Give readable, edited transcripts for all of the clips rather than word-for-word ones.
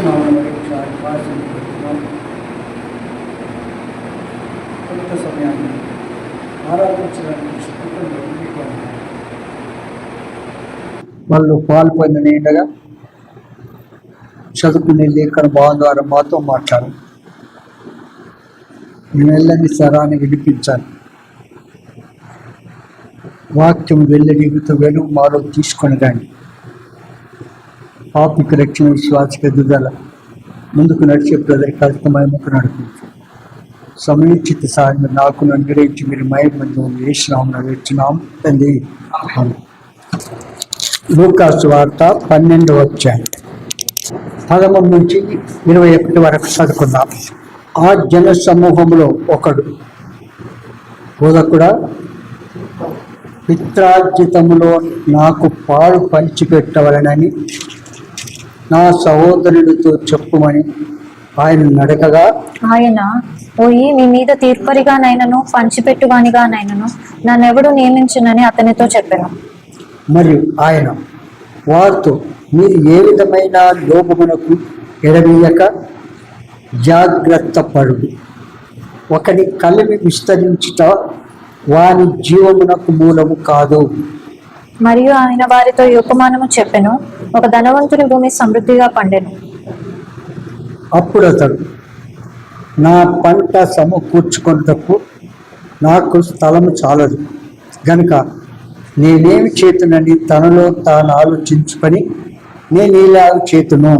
యేసునామములో కొంత సమయాన్ని ఆరాధించడానికి వాళ్ళు పాల్పొందినగా చదువుకునే లేఖన భావం ద్వారా మాతో మాట్లాడు. వెళ్ళని స్వరాన్ని వినిపించాలి. వాక్యం వెల్లడిగుతూ వెలుగు మాలో తీసుకొని రండి. ఆపిక రక్షణ విశ్వాసిక దిగల ముందుకు నడిచే ప్రజల కార్యక్రమాలకు నడిపించు. సమయోచిత సాయం నాకు నిర్వహించి మీరు మయమందు వేసినాము నడిచినాం తండ్రి. లూకాసు వార్త 12వ అధ్యాయం 13 నుంచి 21 వరకు చదువుకుందాం. ఆ జన సమూహంలో ఒకడు, బోధకుడా, పిత్రార్జితములో నాకు పాలు పంచిపెట్టవలనని నా సహోదరుడితో చెప్పుమని ఆయన నడకగా, ఆయన పోయి మీ మీద తీర్పరిగానైనను పంచిపెట్టుగానిగానైనను నన్నెవడు నియమించునని అతనితో చెప్పాను. మరియు ఆయన వారితో, మీరు ఏ విధమైన లోపమునకు ఎడవీయక జాగ్రత్త పడు. ఒకని కలిమి విస్తరించుట వాని జీవమునకు మూలము కాదు. మరియు ఆయన వారితో ఈ ఉపమానము చెప్పెను. ఒక ధనవంతుని భూమి సమృద్ధిగా పండెను. అప్పుడు అతడు, నా పంట సమకూర్చుకొనుటకు నాకు స్థలము చాలదు గనుక నేనేమి చేతునని తనలో తాను ఆలోచించుకొని నేను ఇలాగ చేతును.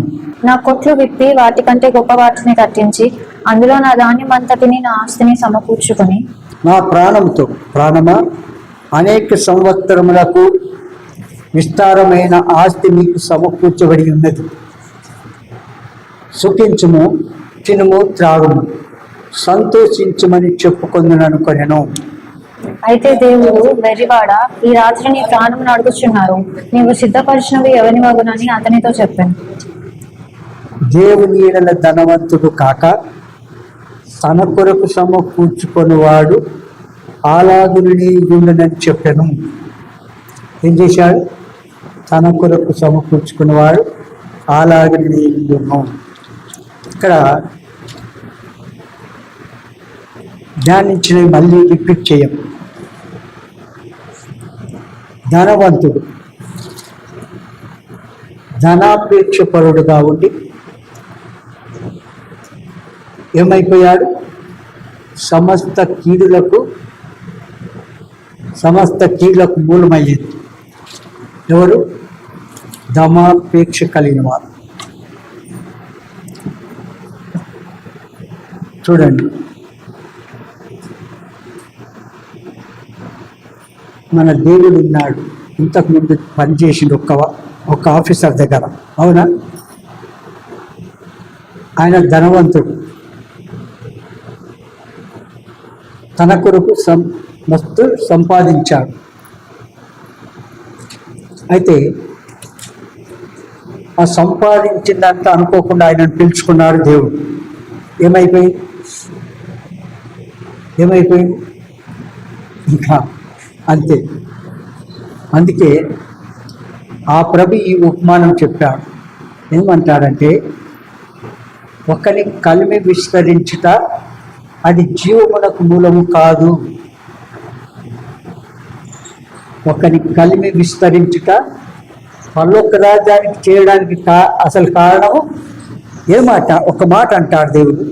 నా కొట్లు విప్పి వాటికంటే గొప్ప వాటిని కట్టించి అందులో నా ధాన్యం అంతటిని నా ఆస్తిని సమకూర్చుకొని, నా ప్రాణంతో ప్రాణమా, అనేక సంవత్సరములకు విస్తారమైన ఆస్తి మీకు సమకూర్చబడి ఉన్నది. సుఖించుము, తినుము, త్రాగుము, సంతోషించుమని చెప్పుకొందుననుకొనెను. అయితే దేవుడు, వెర్రివాడా, ఈ రాత్రి నీ ప్రాణం అడుగుచున్నారు, నీవు సిద్ధపరిచినవి ఎవని వగునని అతనితో చెప్పాను. దేవుని ఎడల ధనవంతుడు కాక తన కొరకు సమకూర్చుకొనివాడు అలాగుని ఉండునని చెప్పాను. ఏం చేశాడు? తన కొరకు సమకూర్చుకున్నవాడు అలాగుని ఉండును. ఇక్కడ ధ్యానించినవి మళ్ళీ రిపీట్ చేయం. ధనవంతుడు ధనాపేక్షపరుడుగా ఉండి ఏమైపోయాడు? సమస్త కీడులకు మూలమయ్యేది ఎవరు? ధనాపేక్ష కలిగిన వారు. చూడండి, మన దేవుడు ఉన్నాడు. ఇంతకుముందు పనిచేసిండు ఒక ఆఫీసర్ దగ్గర, అవునా? ఆయన ధనవంతుడు, తన కొరకు మస్తు సంపాదించాడు. అయితే ఆ సంపాదించిందంతా అనుకోకుండా ఆయనను పిలుచుకున్నాడు దేవుడు. ఏమైపోయింది? ఇంకా అంతే. అందుకే ఆ ప్రభు ఈ ఉపమానం చెప్పాడు. ఏమంటాడంటే, ఒకని కలిమి విస్తరించుట అది జీవమునకు మూలము కాదు. ఒకని కలిమి విస్తరించుట పరలోక రాజ్యానికి చేయడానికి అసలు కారణము ఏమాట? ఒక మాట అంటాడు దేవుడు,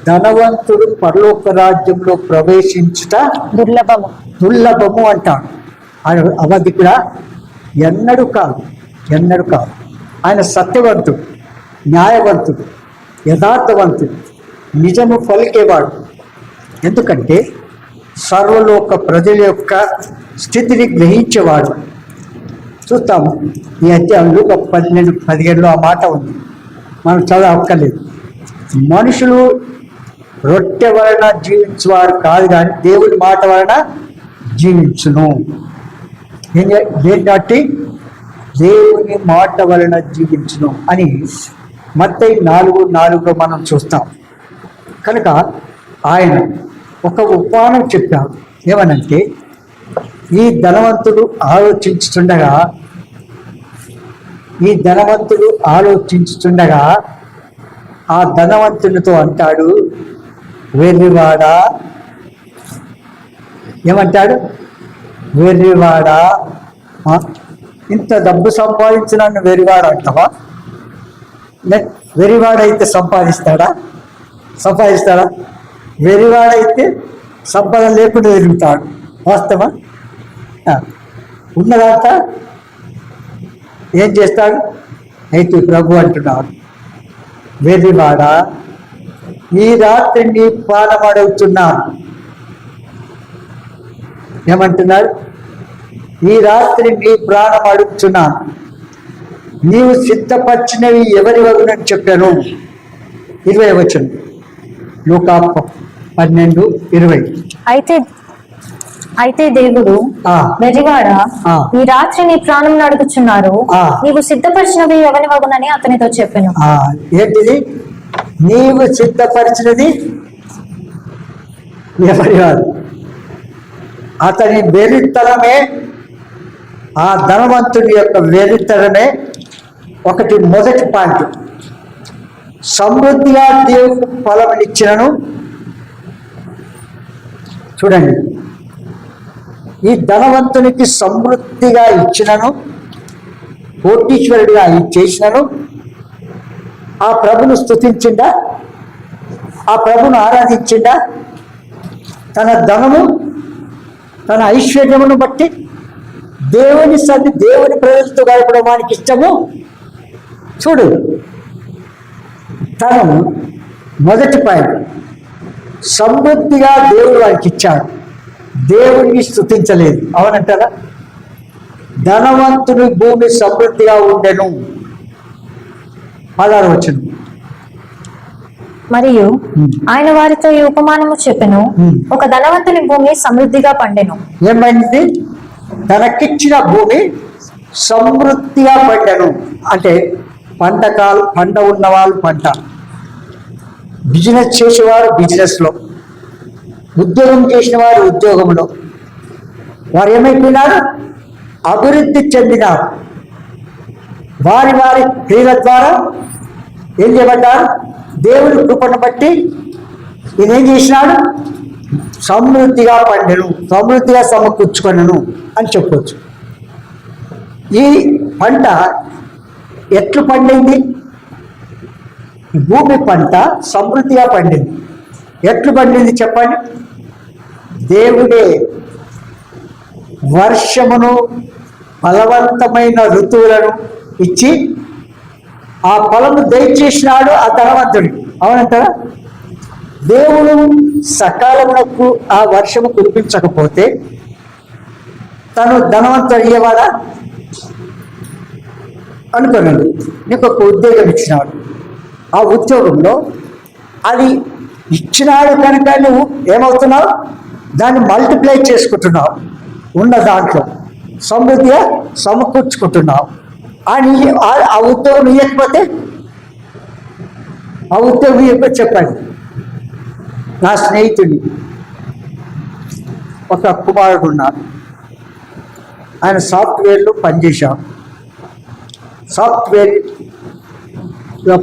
ధనవంతుడు పరలోక రాజ్యంలో ప్రవేశించుట దుర్లభము అంటాడు. అవధి కూడా ఎన్నడూ కాదు. ఆయన సత్యవంతుడు, న్యాయవంతుడు, యథార్థవంతుడు, నిజము పలికేవాడు. ఎందుకంటే సర్వలోక ప్రజల యొక్క స్థితిని గ్రహించేవాడు. చూస్తాము ఈ అధ్యాయంలో 12-17 ఆ మాట ఉంది. మనం చదవక్కర్లేదు. మనుషులు రొట్టె వలన జీవించేవారు కాదు, కానీ దేవుని మాట వలన జీవించును. దేన్ని దేవుని మాట వలన జీవించును అని మత్తయి 4:4 మనం చూస్తాం. కనుక ఆయన ఒక ఉపమానం చెప్పాడు. ఏమనంటే, ఈ ధనవంతుడు ఆలోచించుతుండగా ఈ ధనవంతుడు ఆలోచించుచుండగా ఆ ధనవంతునితో అంటాడు, వెర్రివాడా, ఏమంటాడు? వెర్రివాడా, ఇంత డబ్బు సంపాదించిన వెర్రివాడు అంటావా? వెర్రివాడైతే సంపాదిస్తాడా? వెర్రివాడైతే సంపాదన లేకుండా తిరుగుతాడు. వాస్తవా? ఉన్నదంతా ఏం చేస్తాడు? అయితే ప్రభు అంటున్నాడు, వెర్రివాడా, ఈ రాత్రి నీ ప్రాణం అడుగుతున్నాను. ఏమంటున్నాడు? ఈ రాత్రి నీ ప్రాణం అడుగుతున్నాను. నీవు సిద్ధపరిచినవి ఎవరి వగునని చెప్పాను. 20 వచనం, లూకా 12:20. అయితే దేవుడు, వెర్రివాడా, ఈ రాత్రి నీ ప్రాణం అడుగుచున్నారు, నీవు సిద్ధపరిచినవి ఎవరి వగునని అతనితో చెప్పాను. ఏంటిది? నీవు సిద్ధపరిచినది ఎవరి వారు? అతని వెర్రితనమే, ఆ ధనవంతుడి యొక్క వెర్రితనమే ఒకటి. మొదటి పాయింట్, సమృద్ధిగా దేవుడు ఫలమునిచ్చినను. చూడండి, ఈ ధనవంతునికి సమృద్ధిగా ఇచ్చినను, కోటీశ్వరుడిగా చేసినను, ఆ ప్రభును స్తుతించిందా? ఆ ప్రభును ఆరాధించిందా? తన ధనము, తన ఐశ్వర్యమును బట్టి దేవుని ప్రజలతో గడపడం వానికి ఇష్టము. చూడు, తను మొదటి పాయింట్, సమృద్ధిగా దేవుడు వారికి ఇచ్చాడు, దేవుణ్ణి స్తుతించలేదు. అవునంటారా? ధనవంతుని భూమి సమృద్ధిగా ఉండెను. 16 వచనం. మరియు ఆయన వారితో ఈ ఉపమానము చెప్పెను, ఒక ధనవంతుని భూమి సమృద్ధిగా పండెను. ఏమైంది? తనకిచ్చిన భూమి సమృద్ధిగా పండెను. అంటే పంట ఉన్న వాళ్ళు పంట, బిజినెస్ చేసేవారు బిజినెస్లో, ఉద్యోగం చేసిన వారు ఉద్యోగంలో. వారు ఏమైపోయినారు? అభివృద్ధి చెందినారు. వారి క్రియల ద్వారా ఏం చేయబడ్డారు? దేవుని కృపను బట్టి ఇదేం చేసినాడు? సమృద్ధిగా పండెను, సమృద్ధిగా సమకూర్చుకొనెను అని చెప్పవచ్చు. ఈ పంట ఎట్లు పండింది? భూమి పంట సమృద్ధిగా పండింది. ఎట్లు పండింది చెప్పండి? దేవుడే వర్షమును, ఫలవంతమైన ఋతువులను ఇచ్చి ఆ ఫలము దయచేసినాడు ఆ ధనవంతుడు. అవునంటారా? దేవుడు సకాలమునకు ఆ వర్షము కురిపించకపోతే తను ధనవంతుడు అయ్యేవాడా? అనుకోనండి, నీకు ఒక ఉద్యోగం ఇచ్చినాడు. ఆ ఉద్యోగంలో అది ఇచ్చినాడు కనుక నువ్వు ఏమవుతున్నావు? దాన్ని మల్టిప్లై చేసుకుంటున్నావు. ఉన్న దాంట్లో సమృద్ధిగా సమకూర్చుకుంటున్నావు. ఆ ఉద్యోగం ఇవ్వకపోతే చెప్పండి. నా స్నేహితుడి ఒక కుమారుడు ఉన్నాడు. ఆయన సాఫ్ట్వేర్లో పనిచేశాడు. సాఫ్ట్వేర్లో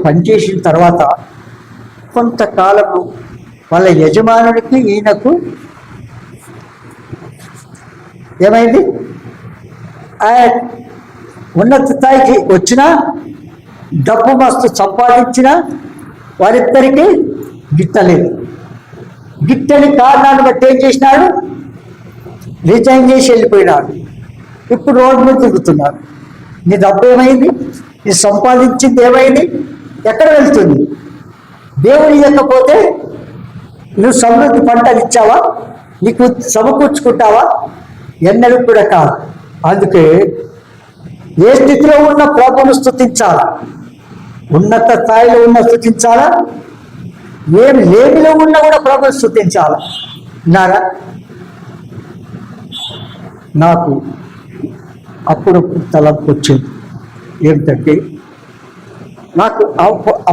పనిచేసిన తర్వాత కొంతకాలము వాళ్ళ యజమానుడికి ఈయనకు ఏమైంది? ఉన్నత స్థాయికి వచ్చినా, డబ్బు మస్తు సంపాదించినా వారిద్దరికీ గిట్టలేదు. గిట్టని కారణాన్ని బట్టి ఏం చేసినాడు? రిజైన్ చేసి వెళ్ళిపోయినాడు. ఇప్పుడు రోడ్డు మీద తిరుగుతున్నాడు. నీ డబ్బు ఏమైంది? నీ సంపాదించింది ఏమైంది? ఎక్కడ వెళ్తుంది? దేవుడు ఇవ్వకపోతే నువ్వు సమృద్ధి పంటలు ఇచ్చావా? నీకు సమకూర్చుకుంటావా? ఎన్నడూ కూడా కాదు. అందుకే ఏ స్థితిలో ఉన్న ప్రభువును స్తుతించాలా? ఉన్నత స్థాయిలో ఉన్న స్తుతించాలా? ఏం లేమిలో ఉన్నా కూడా ప్రభువును స్తుతించాలా? నారా, నాకు అప్పుడప్పుడు తలంపు వచ్చింది. ఏమిటంటే, నాకు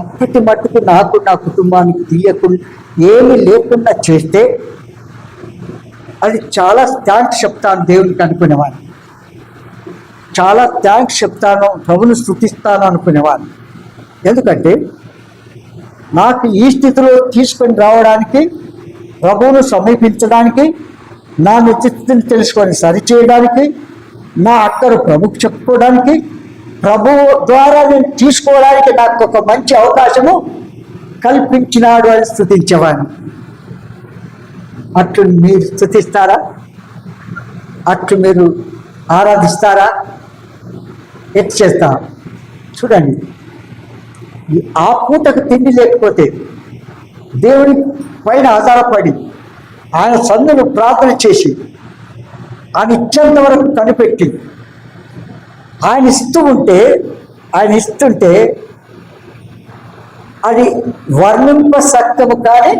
అప్పటి మట్టుకు నాకు నా కుటుంబానికి తీయకుండా ఏమీ లేకుండా చేస్తే అది చాలా థ్యాంక్స్ చెప్తాను దేవునికి అనుకునేవాడిని. చాలా థ్యాంక్స్ చెప్తాను, ప్రభుని స్తుతిస్తాను అనుకునేవాడిని. ఎందుకంటే నాకు ఈ స్థితిలో తీసుకొని రావడానికి, ప్రభువును సమీపించడానికి, నా నిశ్చితిని తెలుసుకొని సరిచేయడానికి, నా అక్కరు ప్రభుకు చెప్పుకోవడానికి, ప్రభువు ద్వారా నేను తీసుకోవడానికి నాకు ఒక మంచి అవకాశము కల్పించినాడు అని స్తుతించేవాడిని. అట్లు మీరు స్తుతిస్తారా? అట్లు మీరు ఆరాధిస్తారా? ఎట్ చేస్తారా? చూడండి, ఆ పూటకు తిండి లేకపోతే దేవుని పైన ఆధారపడి ఆయన సందును ప్రార్థన చేసి ఆయన ఇచ్చేంత వరకు కనిపెట్టి ఆయన ఇస్తుంటే అది వర్ణింప సత్యము కానీ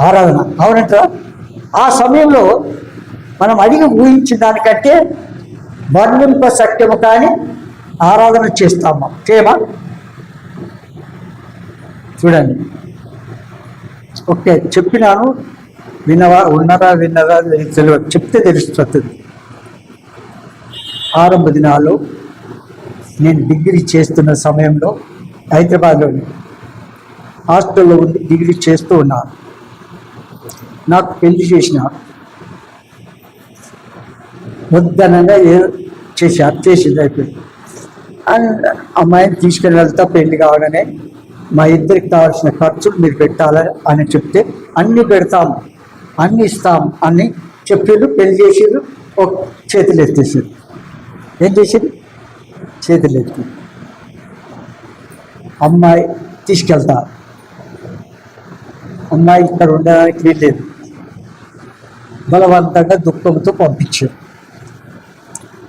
ఆరాధన. అవునంటారా? ఆ సమయంలో మనం అడిగి ఊహించిన దానికంటే వర్ణింప సత్యము కానీ ఆరాధన చేస్తామా, చేయమా? చూడండి, ఓకే చెప్పినాను, విన్నరా తెలియదు, చెప్తే తెలుస్తుంది. ఆరంభ దినాల్లో నేను డిగ్రీ చేస్తున్న సమయంలో హైదరాబాద్లోని హాస్టల్లో ఉండి డిగ్రీ చేస్తూ ఉన్నాను. నాకు పెళ్లి చేసిన ముద్దనంగా చేసింది అయిపోయింది. అమ్మాయిని తీసుకెళ్ళి వెళ్తా పెళ్లి కావగానే మా ఇద్దరికి కావాల్సిన ఖర్చులు మీరు పెట్టాలని అని చెప్తే అన్నీ పెడతాము, అన్నీ ఇస్తాం అని చెప్పారు. పెళ్లి చేసారు, ఒక చేతులు ఎత్తేసారు. ఏం చేసేది? చేతులు ఎత్తి అమ్మాయి తీసుకెళ్తా, అమ్మాయి ఇక్కడ ఉండడానికి వీల్లేదు, బలవంతంగా దుఃఖంతో పంపించారు.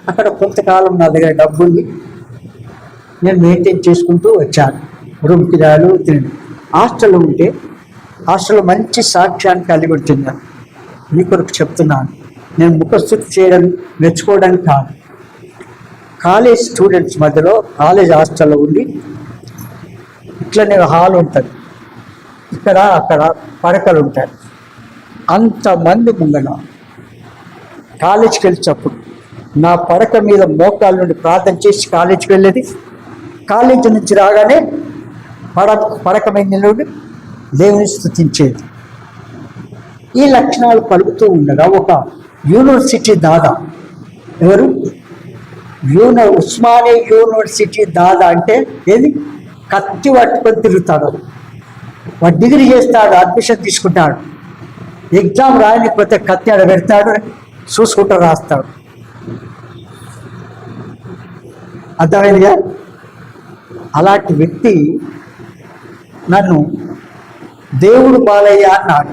అక్కడ కొంతకాలం నా దగ్గర డబ్బుల్ని నేను మెయింటైన్ చేసుకుంటూ వచ్చాను. రూమ్ కిరాలు తినండి. హాస్టల్లో ఉంటే హాస్టల్లో మంచి సాక్ష్యాన్ని కలిగి ఉంటున్నాను. మీ కొరకు చెప్తున్నాను. నేను ముఖస్థుతి చేయడం మెచ్చుకోవడానికి కాదు. కాలేజ్ స్టూడెంట్స్ మధ్యలో కాలేజ్ హాస్టల్లో ఉండి ఇట్లనే హాల్ ఉంటుంది, ఇక్కడ అక్కడ పడకలు ఉంటాయి. అంతమంది ముంగన కాలేజీకి వెళ్ళేటప్పుడు నా పడక మీద మోకాళ్ళ నుండి ప్రార్థన చేసి కాలేజీకి వెళ్ళేది. కాలేజీ నుంచి రాగానే పడక మీద నిలబడి దేవుని స్తుతించేది. ఈ లక్షణాలు కలుగుతూ ఉండగా ఒక యూనివర్సిటీ దాదా, ఎవరు? ఉస్మానియా యూనివర్సిటీ దాదా అంటే ఏది? కత్తి పట్టుకొని తిరుగుతాడు. వాడు డిగ్రీ చేస్తాడు, అడ్మిషన్ తీసుకుంటాడు, ఎగ్జామ్ రాయకపోతే కత్తి ఆడ పెడతాడు, చూసుకుంటూ రాస్తాడు. అర్థమైందిగా? అలాంటి వ్యక్తి నన్ను దేవుడు బాలయ్య అన్నాడు.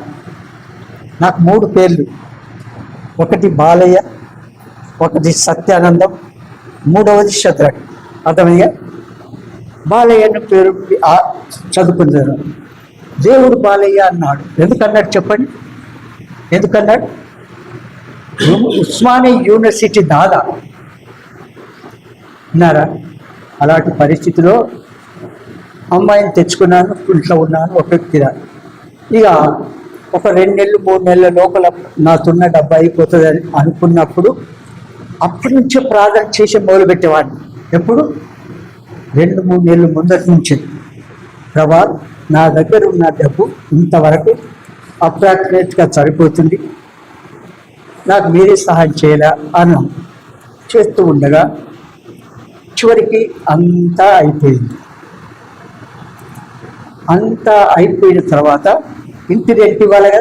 నాకు 3 పేర్లు, ఒకటి బాలయ్య, ఒకటి సత్యానందం, 3వది శత్రుఘ్న. అర్థమయ్యా? బాలయ్య పేరు చదువుకున్నాను. దేవుడు బాలయ్య అన్నాడు. ఎందుకన్నాడు చెప్పండి? ఎందుకన్నాడు? ఉస్మానియా యూనివర్సిటీ దాదా విన్నారా? అలాంటి పరిస్థితిలో అమ్మాయిని తెచ్చుకున్నాను, ఇంట్లో ఉన్నాను, ఒక వ్యక్తిరా. ఇక ఒక 2 నెలలు 3 నెలల లోపల నాకున్న డబ్బు అయిపోతుందని అనుకున్నప్పుడు అప్పటి నుంచే ప్రార్థన చేసి మొదలుపెట్టేవాడిని. ఎప్పుడు? 2-3 నెలల ముందటి నుంచి, ప్రభా నా దగ్గర ఉన్న డబ్బు ఇంతవరకు అప్రాక్సిమేట్గా సరిపోతుంది, నాకు మీరే సహాయం చేయాలా అని చేస్తూ ఉండగా చివరికి అంతా అయిపోయింది. అంతా అయిపోయిన తర్వాత ఇంటి రెంట్ ఇవ్వాలిగా,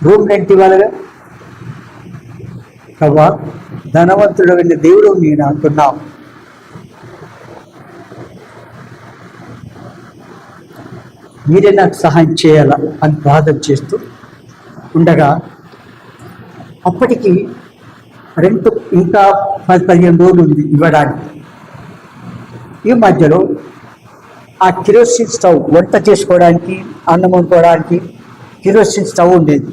రూమ్ రెంట్ ఇవ్వాలిగా. ప్రభా ధనవంతుడు వెళ్ళి దేవుడు నేను అంటున్నావు, మీరే నాకు సహాయం చేయాలా అని ప్రార్థన చేస్తూ ఉండగా అప్పటికి రెంట్ ఇంకా 10-15 రోజులు ఉంది ఇవ్వడానికి. ఈ మధ్యలో ఆ కిరోసిన్ స్టవ్, వంట చేసుకోవడానికి, అన్నం వండుకోవడానికి కిరోసిన్ స్టవ్ ఉండేది.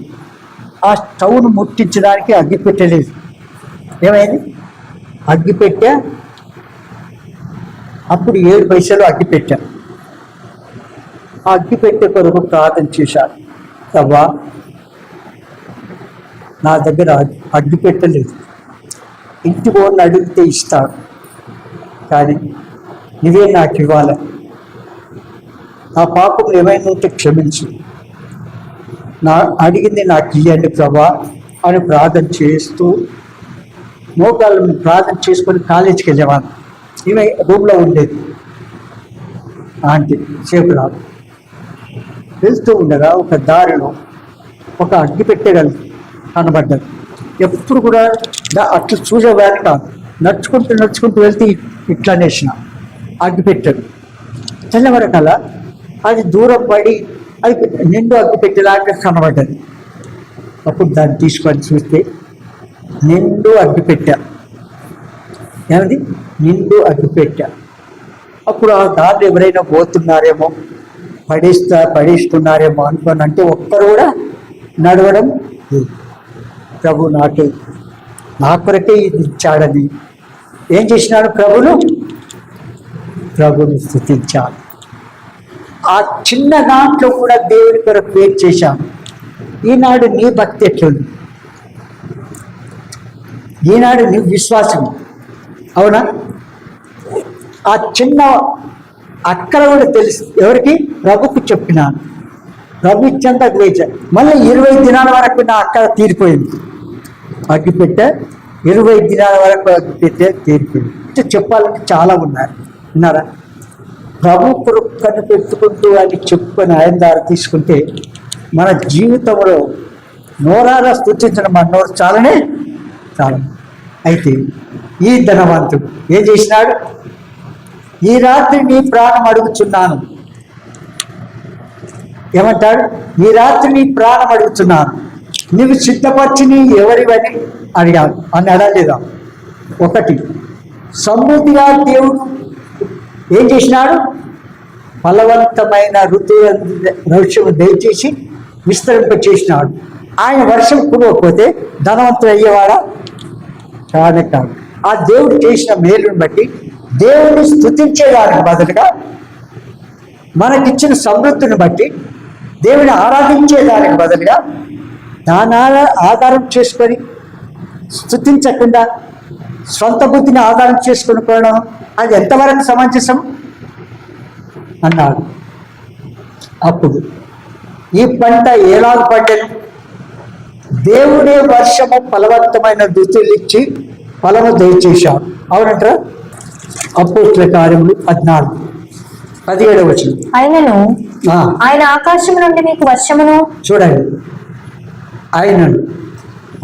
ఆ స్టవ్ను ముట్టించడానికి అగ్గి పెట్టలేదు. ఏమైంది? అగ్గి పెట్టా. అప్పుడు 7 పైసలు అగ్గి పెట్టా. ఆ అగ్గి పెట్టే కొరకు ప్రార్థన చేశాను. తవ్వా నా దగ్గర అగ్గి పెట్టలేదు, ఇంటి పోని అడిగితే ఇస్తాడు, కానీ ఇవే నాకు ఇవ్వాలి, నా పాపం ఏమైనా ఉంటే క్షమించు, నా అడిగింది నాకు ఇవ్వండి ప్రభా అని ప్రార్థన చేస్తూ మోకాళ్ళని ప్రార్థన చేసుకొని కాలేజీకి వెళ్ళేవాడు. ఈమె రూమ్లో ఉండేది. ఆంటీ సేపు రాదు. వెళ్తూ ఉండగా ఒక దారిలో ఒక అగ్గి పెట్టగలదు కనబడ్డది. ఎప్పుడు కూడా అట్లా చూసేవాడిని కాదు. నడుచుకుంటూ వెళ్తే ఇట్లా అనేసిన అగ్గి పెట్టాడు. తెల్లవరకల్లా అది దూరం పడి అది నిండు అగ్గి పెట్టేలాగా కనబడ్డది. అప్పుడు దాన్ని తీసుకొని చూస్తే నిండు అగ్గి పెట్టా. ఏమది? నిండు అగ్గి పెట్టా. అప్పుడు ఆ దారిలో ఎవరైనా పోతున్నారేమో, పడేస్తున్నారేమో అనుకోని అంటే ఒక్కరు కూడా నడవడం లేదు. ప్రభు నా కొరకే ఇది ఇచ్చాడని ఏం చేసినాడు? ప్రభుని స్తుతించాలి. ఆ చిన్న దాంట్లో కూడా దేవుని కొరకు పేరు చేశాను. ఈనాడు నీ భక్తి ఎట్లుంది? ఈనాడు నీ విశ్వాసం అవునా? ఆ చిన్న అక్కడ కూడా తెలుసు ఎవరికి? ప్రభుకు చెప్పినాను. ప్రభు ఇచ్చేంత వేచ మళ్ళీ 20 దినాల వరకు నా అక్కడ తీరిపోయింది. అగ్గిపెట్టే 20 దినాల వరకు అగ్గిపెట్టే తీరిపోయింది. చెప్పాలంటే చాలా ఉన్నారు. విన్నారా? ప్రభు కొరకు కనిపెట్టుకుంటూ అని చెప్పుకొని ఆయన దారి తీసుకుంటే మన జీవితంలో నోరారా స్తుతించడం మన నోరు చాలా. అయితే ఈ ధనవంతుడు ఏం చేసినాడు? ఈ రాత్రి నీ ప్రాణం అడుగుచున్నాను. ఏమంటాడు? ఈ రాత్రి నీ ప్రాణం అడుగుతున్నాను, నీవు సిద్ధపరిచిని ఎవరివని అడిగాను అని అడగలేదా? ఒకటి, సమృద్ధిగా దేవుడు ఏం చేసినాడు? ఫలవంతమైన వర్షం దయచేసి విస్తరింప చేసినాడు. ఆయన వర్షం కురవకపోతే ధనవంతుడు అయ్యేవాడా? కానే కాదు. ఆ దేవుడు చేసిన మేలుని బట్టి దేవుడిని స్తుతించేదానికి బదులుగా మనకిచ్చిన సమృద్ధిని బట్టి దేవుని ఆరాధించేదానికి బదులుగా దాని ఆధారం చేసుకొని స్తుతించకుండా సొంత బుద్ధిని ఆధారం చేసుకుని పోవడం అది ఎంతవరకు సమంజసం అన్నాడు. అప్పుడు ఈ పంట ఏలాగు పంటను? దేవుడే వర్షము ఫలవంతమైన దుస్తులు ఇచ్చి ఫలము దయచేశాడు. అవునంటారా? అపోస్తుల కార్యములు 14:17 వచనం. ఆయనను ఆయన ఆకాశం నుండి మీకు వర్షమును చూడండి.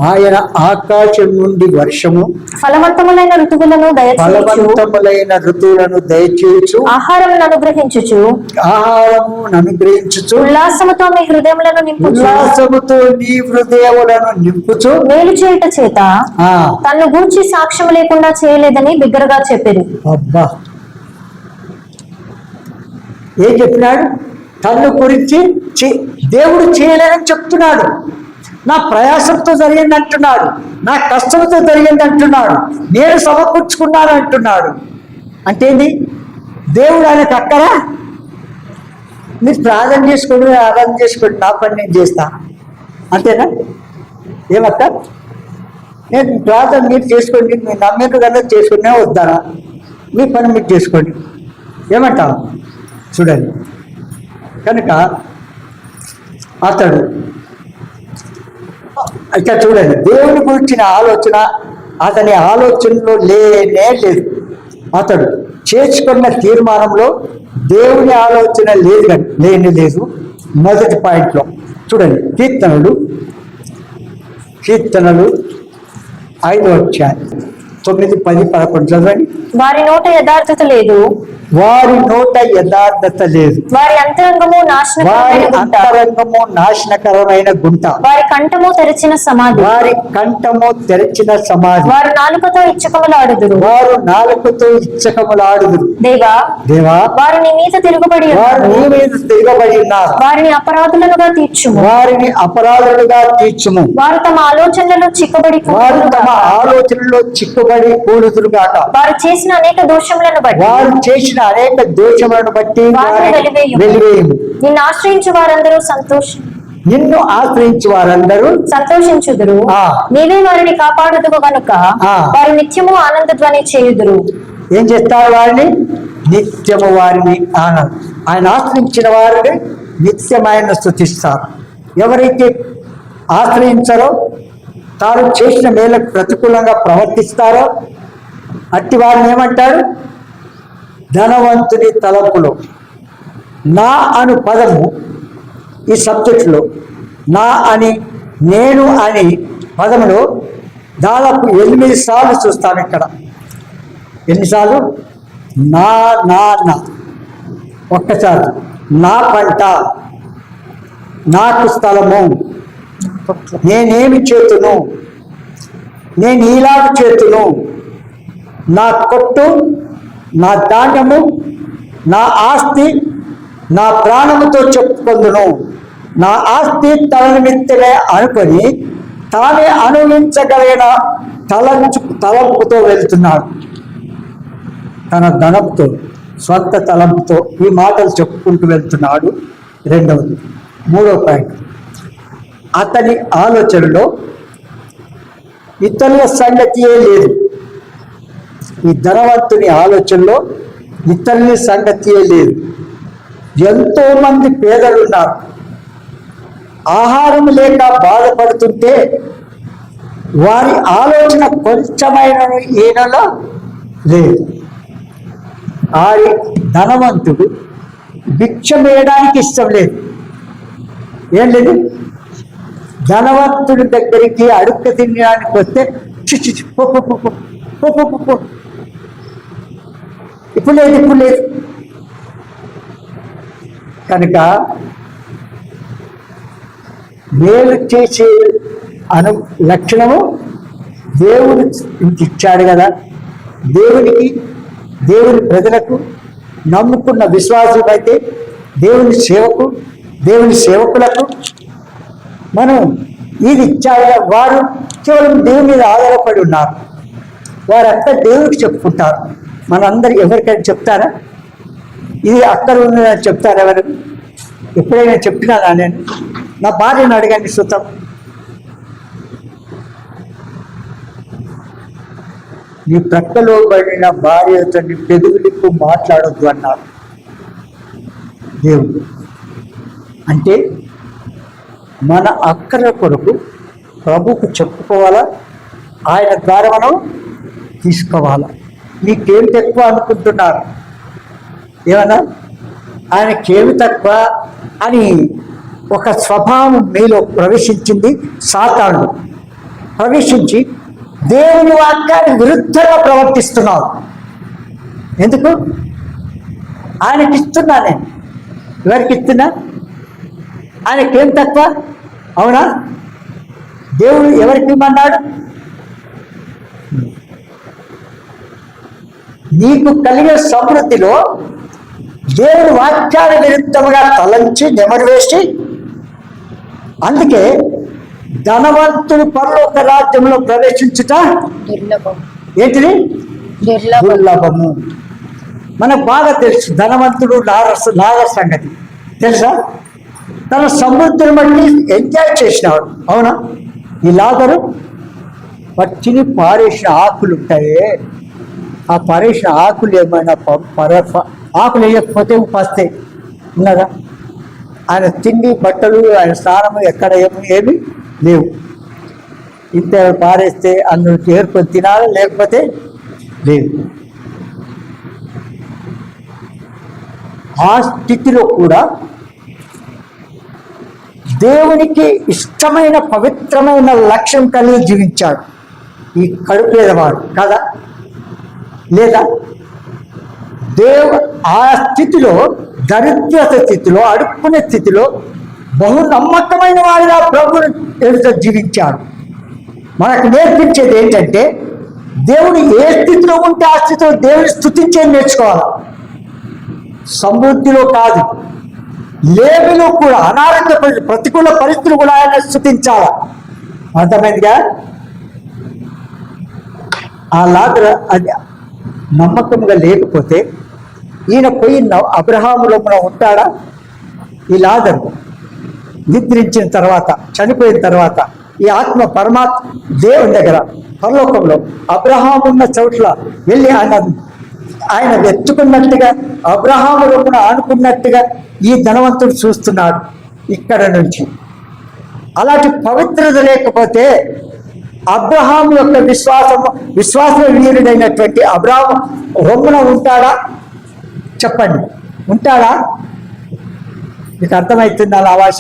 ఆయన ఆకాశం నుండి వర్షము ఫలవంతములైన ఋతువులను దయచేయచ్చు, ఆహారమును అనుగ్రహించుచు ఉల్లాసముతో మీ హృదయములను నింపుచు మేలు చేయుట చేత తన్ను గూర్చి సాక్ష్యం లేకుండా చేయలేదని బిగ్గరగా చెప్పారు. అబ్బా, ఏం చెప్పినాడు? తన్ను గురించి దేవుడు చేయలేదని చెప్తున్నాడు. నా ప్రయాసంతో జరిగింది అంటున్నాడు, నా కష్టంతో జరిగింది అంటున్నాడు, నేను సమకూర్చుకున్నాను అంటున్నాడు. అంటే ఏంది? దేవుడు ఆయనకు అక్కరా? మీరు ప్రార్థన చేసుకోండి, ఆరాధన చేసుకోండి, నా పని నేను చేస్తా, అంతేనా? ఏమక్క? నేను ప్రార్థన మీరు చేసుకోండి, మీరు నమ్మేది కదా చేసుకునే వద్దానా? మీ పని మీరు చేసుకోండి, ఏమంటావు? చూడండి. కనుక అతడు ఇక్కడ చూడండి, దేవుని గురించిన ఆలోచన అతని ఆలోచనలో లేనే లేదు. అతడు చేసుకున్న తీర్మానంలో దేవుని ఆలోచన లేని లేదు. మొదటి పాయింట్లో చూడండి, కీర్తనలు 5:9, 10, 11 చదవండి. వారి నోట యథార్థత లేదు, వారి అంతరంగము నాశనకరమైన గుంట, వారి కంఠము తెరిచిన సమాధి, వారు నాలుకతో ఇచ్చకములాడుదురు, దేవా వారు నీ మీద తిరుగుబడి ఉన్నారు, వారిని అపరాధులుగా తీర్చుము, వారు తమ ఆలోచనలలో చిక్కుబడి కూడుదురుగాక, వారు చేసిన అనేక దోషములను బట్టి వెలివేయము. నిన్ను ఆశ్రయించు వారందరూ నిన్ను ఆశ్రయించి వారందరూ సంతోషించుదురు. నీవే వారిని కాపాడుదువు కనుక వారు నిత్యము ఆనంద ధ్వని చేయుదురు. ఏం చేస్తారు? వారిని నిత్యము వారిని ఆయన ఆశ్రయించిన వారిని నిత్యం ఆయన స్తుతిస్తారు. ఎవరైతే ఆశ్రయించారో, తాను చేసిన మేలకు ప్రతికూలంగా ప్రవర్తిస్తారో అట్టి వారిని ఏమంటారు? ధనవంతుని తలంపులో నా అను పదము ఈ సబ్జెక్టులో నా అని నేను అని పదములో దాదాపు 8 సార్లు చూస్తాను. ఇక్కడ ఎన్నిసార్లు? నా నా నా ఒక్కసారి నా పంట, నాకు స్థలము, నేనేమి చేతును, నేను ఇలాగ చేతును, నా కొట్టు, నా ధాన్యము, నా ఆస్తి నా ప్రాణముతో చెప్పుకొందును. నా ఆస్తి తన నిమిత్తమే అనుకొని తానే అనుభవించగలిగిన తలంపుతో వెళ్తున్నాడు. తన ధనంతో, స్వంత తలంపుతో ఈ మాటలు చెప్పుకుంటూ వెళ్తున్నాడు. రెండవది. మూడో పాయింట్, అతని ఆలోచనలో ఇతరుల సంగతియే లేదు. ఈ ధనవంతుని ఆలోచనలో ఇతరుల సంగతియే లేదు. ఎంతో మంది పేదలు ఉన్నారు. ఆహారం లేక బాధపడుతుంటే వారి ఆలోచన కొంచెమైన ఈయనలో లేదు. ఆ ధనవంతుడు భిక్ష వేయడానికి ఇష్టం లేదు. ఏం లేదు? ధనవంతుడి దగ్గరికి అడుక్క తినడానికి వస్తే ఇప్పుడు లేదు. కనుక మేలు చేసే లక్షణము దేవుడు ఇచ్చాడు కదా. దేవుని ప్రజలకు, నమ్ముకున్న విశ్వాసం అయితే దేవుని సేవకులకు మనం ఇది ఇచ్చాడు. వారు కేవలం దేవుని మీద ఆధారపడి ఉన్నారు. వారంతా దేవుడికి చెప్పుకుంటారు. మనందరికి ఎవరికైనా చెప్తారా? ఇది అక్కడ ఉందని చెప్తారు ఎవరు? ఎప్పుడైనా చెప్పినానా నేను? నా భార్యను అడగండి సుతం. నీ ప్రక్కలో పడిన భార్యతో నీ పెదుగులిప్పు మాట్లాడొద్దు అన్నారు దేవుడు. అంటే మన అక్కల కొరకు ప్రభుకు చెప్పుకోవాలా, ఆయన ద్వారా మనం తీసుకోవాలా. మీకేం తక్కువ అనుకుంటున్నారు? ఏమన్నా ఆయనకేమి తక్కువ అని ఒక స్వభావం మీలో ప్రవేశించింది. సాతాను ప్రవేశించి దేవుని వాక్యానికి విరుద్ధంగా ప్రవర్తిస్తున్నావు. ఎందుకు? ఆయనకి ఇస్తున్నా నేను. ఎవరికి ఇస్తున్నా? ఆయనకేం తక్కువ? అవునా? దేవుడు ఎవరికి ఇమ్మన్నాడు? నీకు కలిగే సమృద్ధిలో దేవుని వాక్యాన్ని విరుద్ధంగా తలంచి నెమరు వేసి, అందుకే ధనవంతుడు పరలోక రాజ్యంలో ప్రవేశించుట ఏంటిది? దుర్లభము. మనకు బాగా తెలుసు ధనవంతుడు లాజరు సంగతి తెలుసా? తన సమృద్ధిని బట్టి ఎంజాయ్ చేసినాడు. అవునా? ఈ లాజరు పచ్చిని పారేసిన ఆకులు ఉంటాయే, ఆ పారేసిన ఆకులు ఏమైనా ఆకులు వేయకపోతే పస్తే ఉన్నదా? ఆయన తిండి, బట్టలు, ఆయన స్నానము ఎక్కడ ఏమి లేవు. ఇంత పారేస్తే అందులో చేరుకొని తినాలి, లేకపోతే లేదు. ఆ స్థితిలో కూడా దేవునికి ఇష్టమైన పవిత్రమైన లక్ష్యం కలిగి జీవించాడు ఈ కడుపు లేదవాడు కదా. లేదా ఆ స్థితిలో, దరిద్రత స్థితిలో, అడుక్కునే స్థితిలో బహు నమ్మకమైన వాడిగా ప్రభువుని ఎదుట జీవించాడు. మనకు నేర్పించేది ఏంటంటే దేవుడు ఏ స్థితిలో ఉంటే ఆ స్థితిలో దేవుని స్తుతించేది నేర్చుకోవాలి. సమృద్ధిలో కాదు, లేమిలో కూడా, అనారోగ్య ప్రతికూల పరిస్థితులు కూడా ఆయన స్తుతించాలి. అర్థమైందిగా? ఆ లాజరు అది నమ్మకంగా లేకపోతే ఈయన పోయి అబ్రహాములో ఉంటాడా? ఈ లాజరు నిద్రించిన తర్వాత, చనిపోయిన తర్వాత ఈ ఆత్మ పరమాత్మ దేవుని దగ్గర పరలోకంలో అబ్రహాము ఉన్న చోట్ల వెళ్ళి ఆయన వెతుకున్నట్టుగా, అబ్రహాము రొమ్మున ఆనుకున్నట్టుగా ఈ ధనవంతుడు చూస్తున్నాడు ఇక్కడ నుంచి. అలాంటి పవిత్రత లేకపోతే అబ్రహాం యొక్క విశ్వాస వీరుడైనటువంటి అబ్రహాం రొమ్మున ఉంటాడా? చెప్పండి, ఉంటాడా? మీకు అర్థమవుతుంది అలా భాష?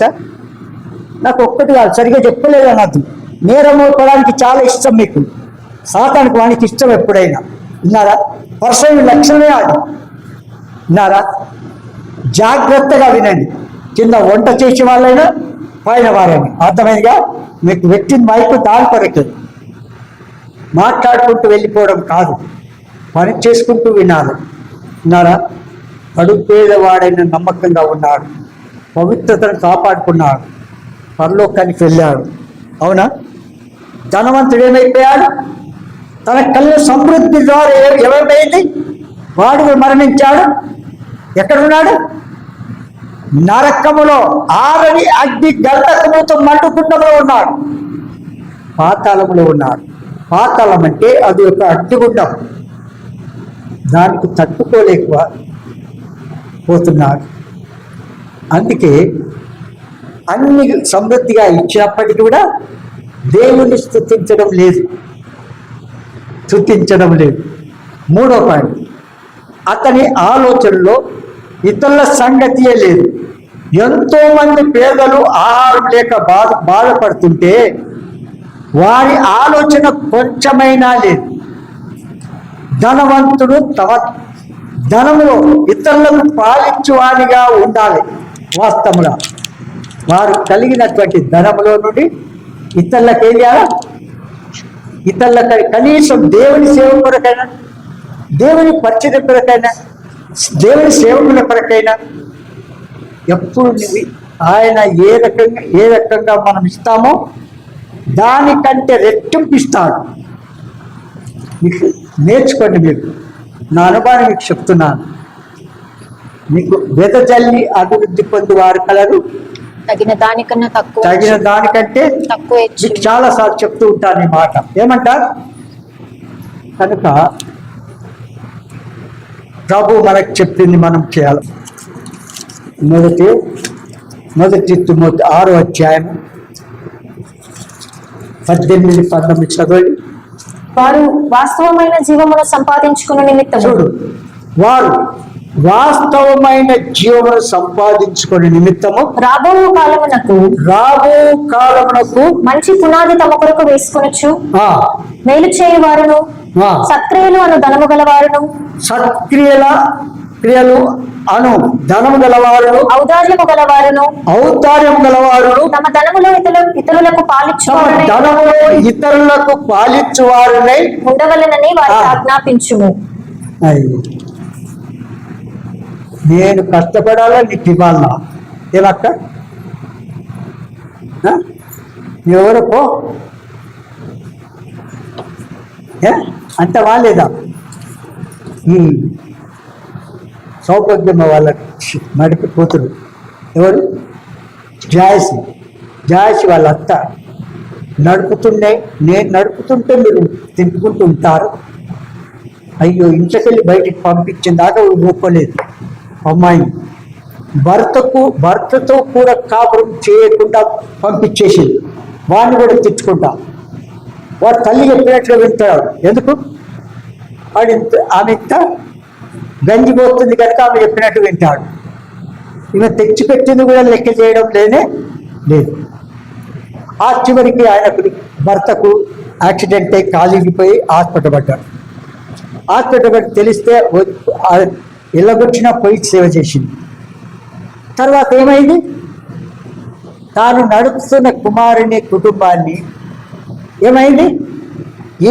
నాకు ఒక్కటి కాదు, సరిగ్గా చెప్పలేదు అన్నది. నేరం మోపడానికి చాలా ఇష్టం మీకు, సాతానికి వానికి ఇష్టం ఎప్పుడైనా. విన్నారా? పర్సన్ లక్షణమే అది. విన్నారా? జాగ్రత్తగా వినండి. కింద వంట చేసే వాళ్ళైనా పైన వారైనా. అర్థమైందిగా? మీకు పెట్టిన మైకు దాని కొరకే, మాట్లాడుకుంటూ వెళ్ళిపోవడం కాదు, పని చేసుకుంటూ వినాలి. విన్నారా? కడుపు పేదవాడైన నమ్మకంగా ఉన్నాడు, పవిత్రతను కాపాడుకున్నాడు, పరలోకానికి వెళ్ళాడు. అవునా? ధనవంతుడు ఏమైపోయాడు? తన కళ్ళు సమృద్ధి ద్వారా ఏమైపోయింది? వాడు మరణించాడు. ఎక్కడున్నాడు? నరకములో, ఆరని అగ్ని గంధకముతో మండుకుండంలో ఉన్నాడు, పాతాళములో ఉన్నాడు. పాతాళం అంటే అది ఒక అగ్నిగుండం, దానికి తట్టుకోలేకపోతున్నాడు. అందుకే అన్ని సమృద్ధిగా ఇచ్చినప్పటికీ కూడా దేవుణ్ణి స్తుతించడం లేదు. మూడో పాయింట్, అతని ఆలోచనలో ఇతరుల సంగతియే లేదు. ఎంతో మంది పేదలు ఆహారం లేక బాధపడుతుంటే వారి ఆలోచన కొంచెమైనా లేదు. ధనవంతుడు తమ ధనములో ఇతరులకు పాలించువానిగా ఉండాలి. వాస్తవంగా వారు కలిగినటువంటి ధనములో నుండి ఇతరులకు ఏం చేయాలి? ఇతరులకు కనీసం దేవుని సేవ కొరకైనా, దేవుని పరిచయ కొరకైనా, దేవుని సేవకుల కొరకైనా ఎప్పుడు ఆయన ఏ రకంగా మనం ఇస్తామో దానికంటే రెట్టింపు ఇస్తాడు. మీకు నేర్చుకోండి. మీరు నా అనుభవాన్ని మీకు చెప్తున్నాను. మీకు వెదజల్లి అభివృద్ధి పొందువారు కలరు, తగిన దానికంటే తక్కువ. మీకు చాలాసార్లు చెప్తూ ఉంటాను ఈ మాట. ఏమంటారు? కనుక ప్రభు మనకు చెప్పింది మనం చేయాలి. మొదటి తిమోతి 6వ అధ్యాయం 18-19 చదవండి. వారు వాస్తవమైన జీవమును సంపాదించుకున్న నిమిత్తము, చూడు, వారు వాస్తవమైన జీవమును సంపాదించుకునే నిమిత్తము రాబో కాలమునకు మంచి పునాది తమ కొరకు వేసుకొనొచ్చు. మేలు చేయవారును, సత్క్రియలు అను ధనము గలవారును, క్రియలు అను ధనము గలవారును, ఔదార్యము గలవారును, తమ ధనములో ఇతరులకు పాలించువారునై ఉండవలెనని వారికి ఆజ్ఞాపించుము. నేను కష్టపడాలా, నీకు ఇవ్వాలా? ఏమక్క? ఎవరో అంత వాళ్ళేదా? సౌభాగ్యమ్మ వాళ్ళ నడిపి కూతురు ఎవరు? జాయసి వాళ్ళ అత్త నేను నడుపుతుంటే మీరు తింపుకుంటూ ఉంటారు. అయ్యో, ఇంట్లోకెళ్ళి బయటికి పంపించిన దాకా ఒప్పుకోలేదు అమ్మాయి. భర్తతో కూడా కాపురం చేయకుండా పంపించేసింది. వాడిని కూడా తెచ్చుకుంటా. వాడు తల్లి చెప్పినట్లుగా వింటాడు. ఎందుకు? ఆమె ఇంత గంజిపోతుంది కనుక ఆమె చెప్పినట్టు వింటాడు. ఈమె తెచ్చిపెట్టింది కూడా లెక్క చేయడం లేదు. ఆ చివరికి ఆయనకు భర్తకు యాక్సిడెంట్ అయి కాలిగిపోయి హాస్పిటల్ పడ్డాడు. తెలిస్తే ఇళ్ళగొచ్చిన పోయి సేవ చేసింది. తర్వాత ఏమైంది? తాను నడుపుతున్న కుమారుని కుటుంబాన్ని ఏమైంది?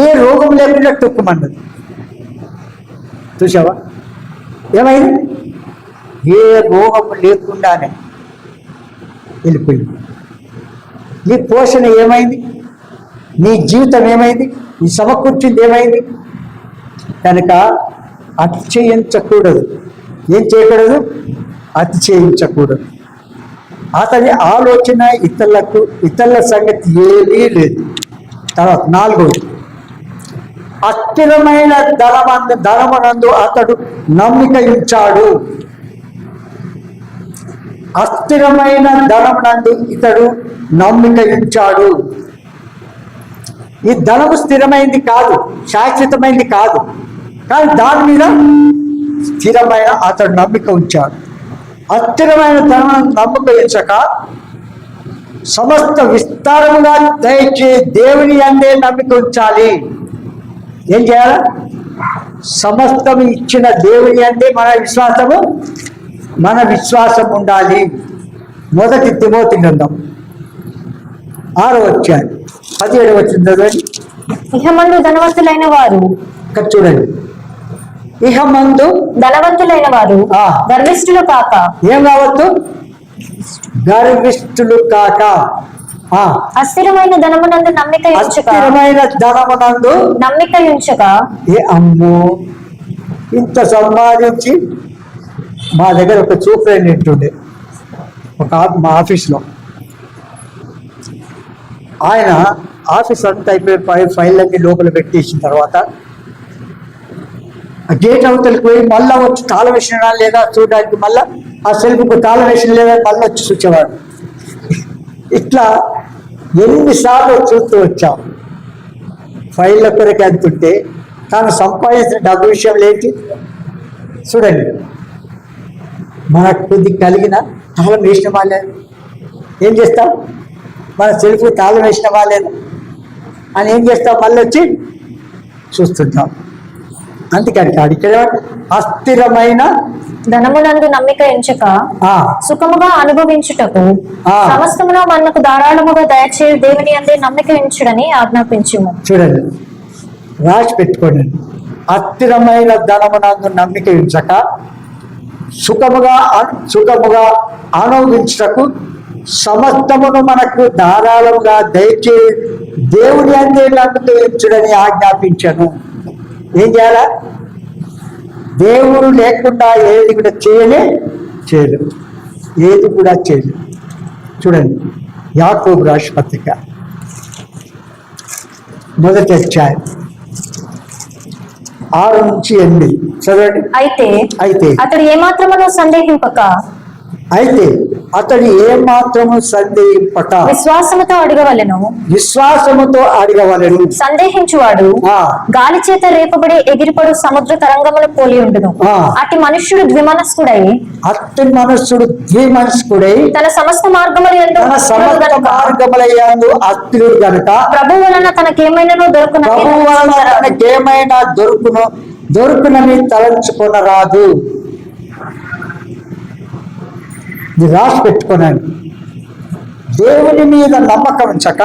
ఏ రోగం లేకుండా తొక్కుమన్నది. చూసావా ఏమైంది? ఏ రోగం లేకుండానే వెళ్ళిపోయింది. నీ పోషణ ఏమైంది? నీ జీవితం ఏమైంది? నీ సమకూర్చింది ఏమైంది? కనుక అతిశయించకూడదు. ఏం చేయకూడదు? అతిశయించకూడదు. అతని ఆలోచన ఇతరుల సంగతి ఏమీ లేదు. తర్వాత 4, అస్థిరమైన ధనమునందు అతడు నమ్మిక ఉంచాడు. అస్థిరమైన ధనమునందు ఇతడు నమ్మిక ఉంచాడు. ఈ ధనము స్థిరమైంది కాదు, శాశ్వతమైంది కాదు, కానీ దాని మీద స్థిరమైన అతడు నమ్మిక ఉంచాడు. అస్థిరమైన ధనం నమ్మిక ఉంచక సమస్త విస్తారముగా దయచే దేవుని అందే నమ్మిక ఉంచాలి. ఏం చేయాలి? సమస్తం ఇచ్చిన దేవుని అందే మన విశ్వాసం ఉండాలి. 1 తిమోతి గ్రంథం 6వ అధ్యాయం 17వ వచనం చదవండి. ఇహమందు ధనవంతులైన వారు, ఇక్కడ చూడండి, ఇహమందు ధనవంతులైన వారు గర్విష్ఠులు కాక. ఏం కావద్దు? గర్విష్ఠులు కాక. అస్థిరమైన ధనమునందు నమ్మిక ఉంచక. అస్థిరమైన ధనమునందు నమ్మిక ఉంచక. అమ్మో, ఇంత సంపాదించి మా దగ్గర ఒక సూపరింటెండెంట్ ఉండే మా ఆఫీస్లో. ఆయన ఆఫీస్ అంతా అయిపోయి ఫైళ్ళన్నీ లోపల పెట్టేసిన తర్వాత గేట్ అవతలకి పోయి మళ్ళా వచ్చి తాళం వేసినా లేదా చూడడానికి, మళ్ళా ఆ సెల్ఫ్కు తాళం వేసిన లేదా మళ్ళీ వచ్చి చూసేవాడు. ఇట్లా ఎన్నిసార్లు చూస్తూ వచ్చాం. ఫైళ్ళ కొరకు అంతుంటే తాను సంపాదించిన డబ్బు విషయం లేటి చూడండి. మనకు కొద్ది కలిగిన తాళం వేసిన వాళ్ళేది ఏం చేస్తాం? మన సెల్ఫ్ తాళం వేసిన వాళ్ళేది అని ఏం చేస్తాం? మళ్ళీ వచ్చి చూస్తుంటాం. అందుకని కాదు ఇక్కడ అస్థిరమైన ధనమునందు నమ్మిక ఎంచక సుఖముగా అనుభవించుటకు సమస్తమును మనకు ధారాళముగా దయచే దేవుని అందే నమ్మిక ఎంచుడని ఆజ్ఞాపించుము. చూడండి, రాసి పెట్టుకోండి. అస్థిరమైన ధనమునందు నమ్మిక ఎంచక సుఖముగా అనుభవించుటకు సమస్తమును మనకు ధారాళముగా దయచే దేవుని అందే నమ్మిక ఎంచుడని ఆజ్ఞాపించను. ఏం చేయాలా? దేవుడు లేకుండా ఏది కూడా చేయలేదు. ఏది కూడా చేయలేదు. చూడండి, యాకోబు రాసిన పత్రిక 1వ అధ్యాయం 6 నుంచి 8 చదవండి. అయితే అతడు ఏమాత్రమును సందేహింపక విశ్వాసముతో అడగవలెను. సందేహించువాడు గాలి చేత రేపబడి ఎగిరిపడు సముద్ర తరంగముల పోలి ఉండును. అట్టి మనుష్యుడు ద్విమనస్కుడై తన సమస్త మార్గముల యందు అస్థిరుడు గనుక ప్రభు వలన తనకేమైనా దొరుకునని తలంచుకొనరాదు. ఇది రాసి పెట్టుకున్నాను. దేవుని మీద నమ్మకం ఉంచక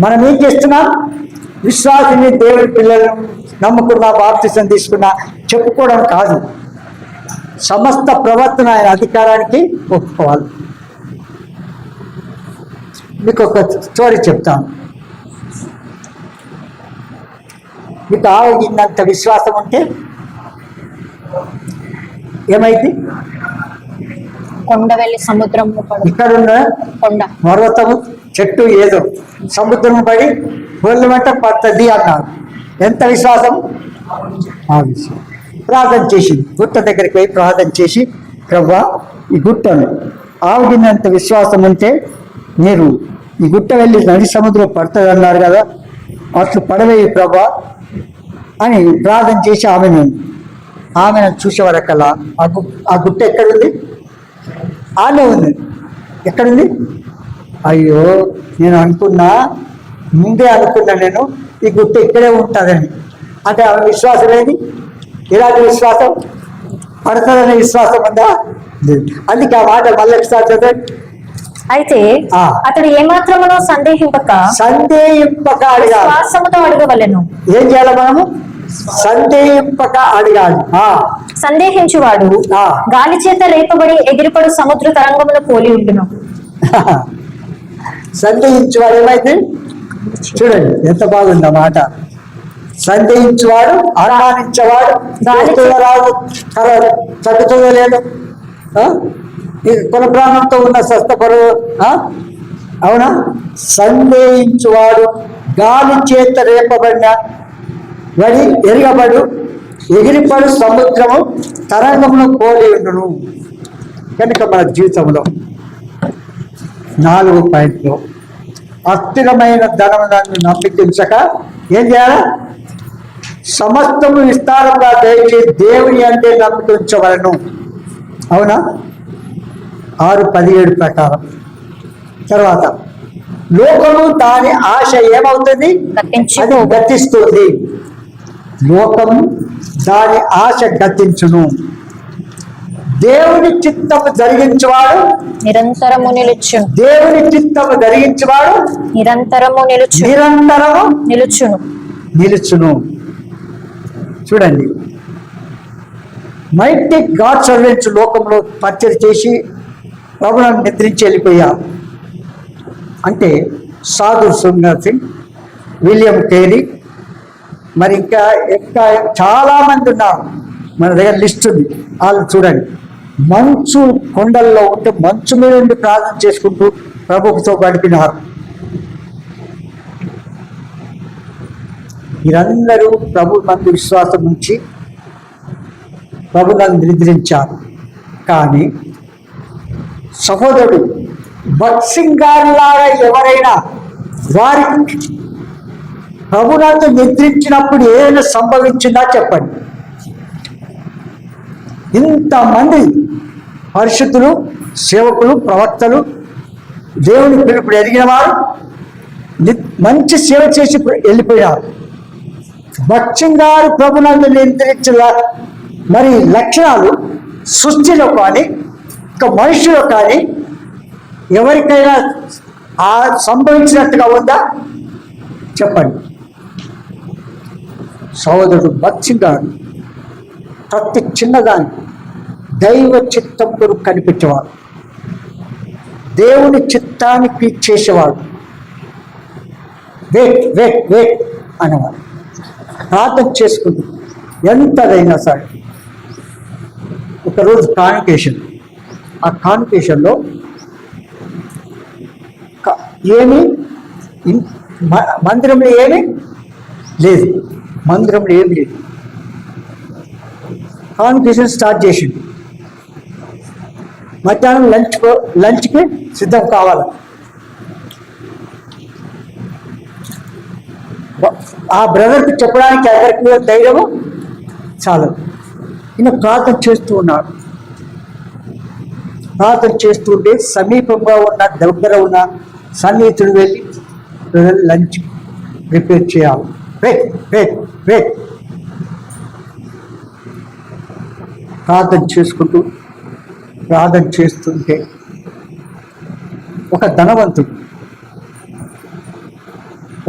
మనం ఏం చేస్తున్నాం? విశ్వాసిని, దేవుని పిల్లలను నమ్ముకున్నా, బాప్తిసం తీసుకున్నా చెప్పుకోవడం కాదు. సమస్త ప్రవర్తన ఆయన అధికారానికి ఒప్పుకోవాలి. మీకు ఒక స్టోరీ చెప్తాను. మీకు ఆగినంత విశ్వాసం ఉంటే ఏమైంది? కొండ వెళ్ళి సముద్రం ఇక్కడున్న కొండ పర్వతము చెట్టు ఏదో సముద్రం పడి ఒళ్ళు వెంట పడుతుంది అన్నారు. ఎంత విశ్వాసం! ఆ విషయం ప్రార్థన చేసింది. గుట్ట దగ్గరికి పోయి ప్రార్థన చేసి, ప్రభువా, ఈ గుట్టను ఆగినంత విశ్వాసం ఉంటే మీరు ఈ గుట్ట వెళ్ళి నది సముద్రం పడుతుంది అన్నారు కదా, అట్లు పడవేయి ప్రభువా అని ప్రార్థన చేసి ఆమెను చూసేవారకల్లా ఆ గుట్ట ఎక్కడుంది? ఆనే ఉంది. ఎక్కడుంది? అయ్యో, నేను ముందే అనుకున్నా నేను ఈ గుట్ట ఇక్కడే ఉంటుందని. అంటే ఆమె విశ్వాసం ఏది? ఇలాంటి విశ్వాసం పడుతుందనే విశ్వాసం ఉందా? అందుకే ఆ మాట మళ్ళీ ఒకసారి. అయితే అతడు ఏమాత్రమునో సందేహింపక విశ్వాసముతో అడగవలెను. ఏం చేయాలి మనము? సందేహింపక అడగాలి. సందేహించువాడు గాలి చేత రేపబడి ఎగిరిపడు సముద్ర తరంగముల పోలి ఉండును. సందేహించువాడు ఏమైతే? చూడండి ఎంత బాగుంది మాట. సందేహించువాడు, అనుమానించేవాడు, చదువుతుందో లేదు, కుల ప్రాణంతో ఉన్న స్వస్థపరు, అవునా? సందేహించువాడు గాలి చేత రేపబడిన వడి ఎరగబడు ఎగిరిపడు సముద్రము తరంగమును పోలి ఉండును. కనుక మన జీవితంలో 4 పాయింట్లు: అస్థిరమైన ధనములను నమ్మించక ఏం చేయాలి? సమస్తము విస్తారంగా దయచే దేవుని అంటే నమ్మించవలను. అవునా? 6:17 ప్రకారం. తర్వాత లోకము దాని ఆశ ఏమవుతుంది? అది గతిస్తుంది. లోకము దాని ఆశ గతించును. దేవుని చిత్తము జరిగించేవాడు నిరంతరము నిలుచును. దేవుని చిత్తము జరిగించేవాడు నిరంతరము నిలుచును. చూడండి, మైటీ గాడ్ సర్వెంట్స్ లోకంలో పరిచయం చేసి ప్రభువును నిద్రించి వెళ్ళిపోయారు. అంటే సాధు సుందర్ సింగ్, విలియం కేరీ, మరి ఇంకా చాలామంది ఉన్నారు. మన దగ్గర లిస్ట్ ఉంది. వాళ్ళు చూడండి, మంచు కొండల్లో ఉంటే మంచు మీద ఉండి ప్రార్థన చేసుకుంటూ ప్రభువుతో గడిపినారు. వీరందరూ ప్రభు నందు విశ్వాసం నుంచి ప్రభు నందు నిద్రించారు. కానీ సహోదరుడు భగత్ సింగ్ గారిలాగా ఎవరైనా వారికి ప్రభునందు నిద్రించినప్పుడు ఏదైనా సంభవించిందా చెప్పండి. ఇంతమంది పరిశుద్ధులు, సేవకులు, ప్రవక్తలు, దేవుని పిలుపుడు ఎదిగిన వారు మంచి సేవ చేసి వెళ్ళిపోయారు. భగత్ సింగ్ గారు ప్రభునందు నిద్రించిన మరి లక్షణాలు సృష్టిలో కానీ ఇంకా మనుషులో కానీ ఎవరికైనా సంభవించినట్టుగా ఉందా చెప్పండి. సహోదరుడు భగత్ సింగ్ గారు ప్రతి చిన్నదాన్ని దైవ చిత్తం కొరకు కనిపించేవాడు, దేవుని చిత్తానికి చేసేవాడు. వెయిట్ వెయిట్ వెయిట్ అనేవాడు. ప్రార్థన చేసుకుంటూ ఎంతదైనా సరే. ఒకరోజు కాన్వకేషన్, ఆ కాన్వకేషన్లో ఏమి మందిరంలో ఏమీ లేదు. కాన్వకేషన్ స్టార్ట్ చేసింది. మధ్యాహ్నం లంచ్కి సిద్ధం కావాలి. ఆ బ్రదర్కి చెప్పడానికి ఎవరికి ధైర్యము చాలు. ఈయన ప్రార్థన చేస్తూ ఉన్నాడు. ప్రార్థన చేస్తుంటే సమీపంగా ఉన్న దగ్గర ఉన్న సన్నిహితుడు వెళ్ళి లంచ్ ప్రిపేర్ చేయాలి. వెయిట్ ప్రార్థన చేస్తుంటే ఒక ధనవంతుడు,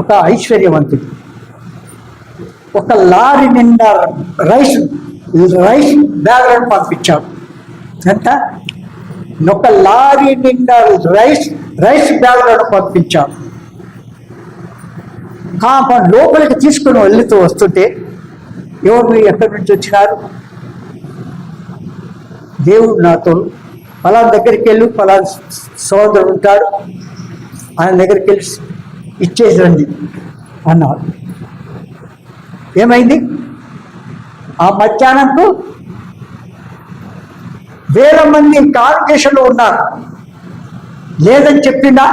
ఒక ఐశ్వర్యవంతుడు ఒక లారీ నిండా రైస్ బ్యాగ్లను పంపించాడు. ఎంత? ఒక లారీ నిండా రైస్ బ్యాగ్లను పంపించాడు. కాంపౌండ్ లోపలికి తీసుకుని వెళ్తూ వస్తుంటే, ఎవరు ఎక్కడి నుంచి వచ్చినారు? దేవుడు నాతో ఫలానా దగ్గరికి వెళ్ళి ఫలానా సోదరుడు ఉంటాడు, ఆయన దగ్గరికి వెళ్ళి ఇచ్చేసి రండి అన్నాడు. ఏమైంది? ఆ మధ్యాహ్నంకు 1000 మంది కాన్వకేషన్లో ఉన్నారు. లేదని చెప్పిందా?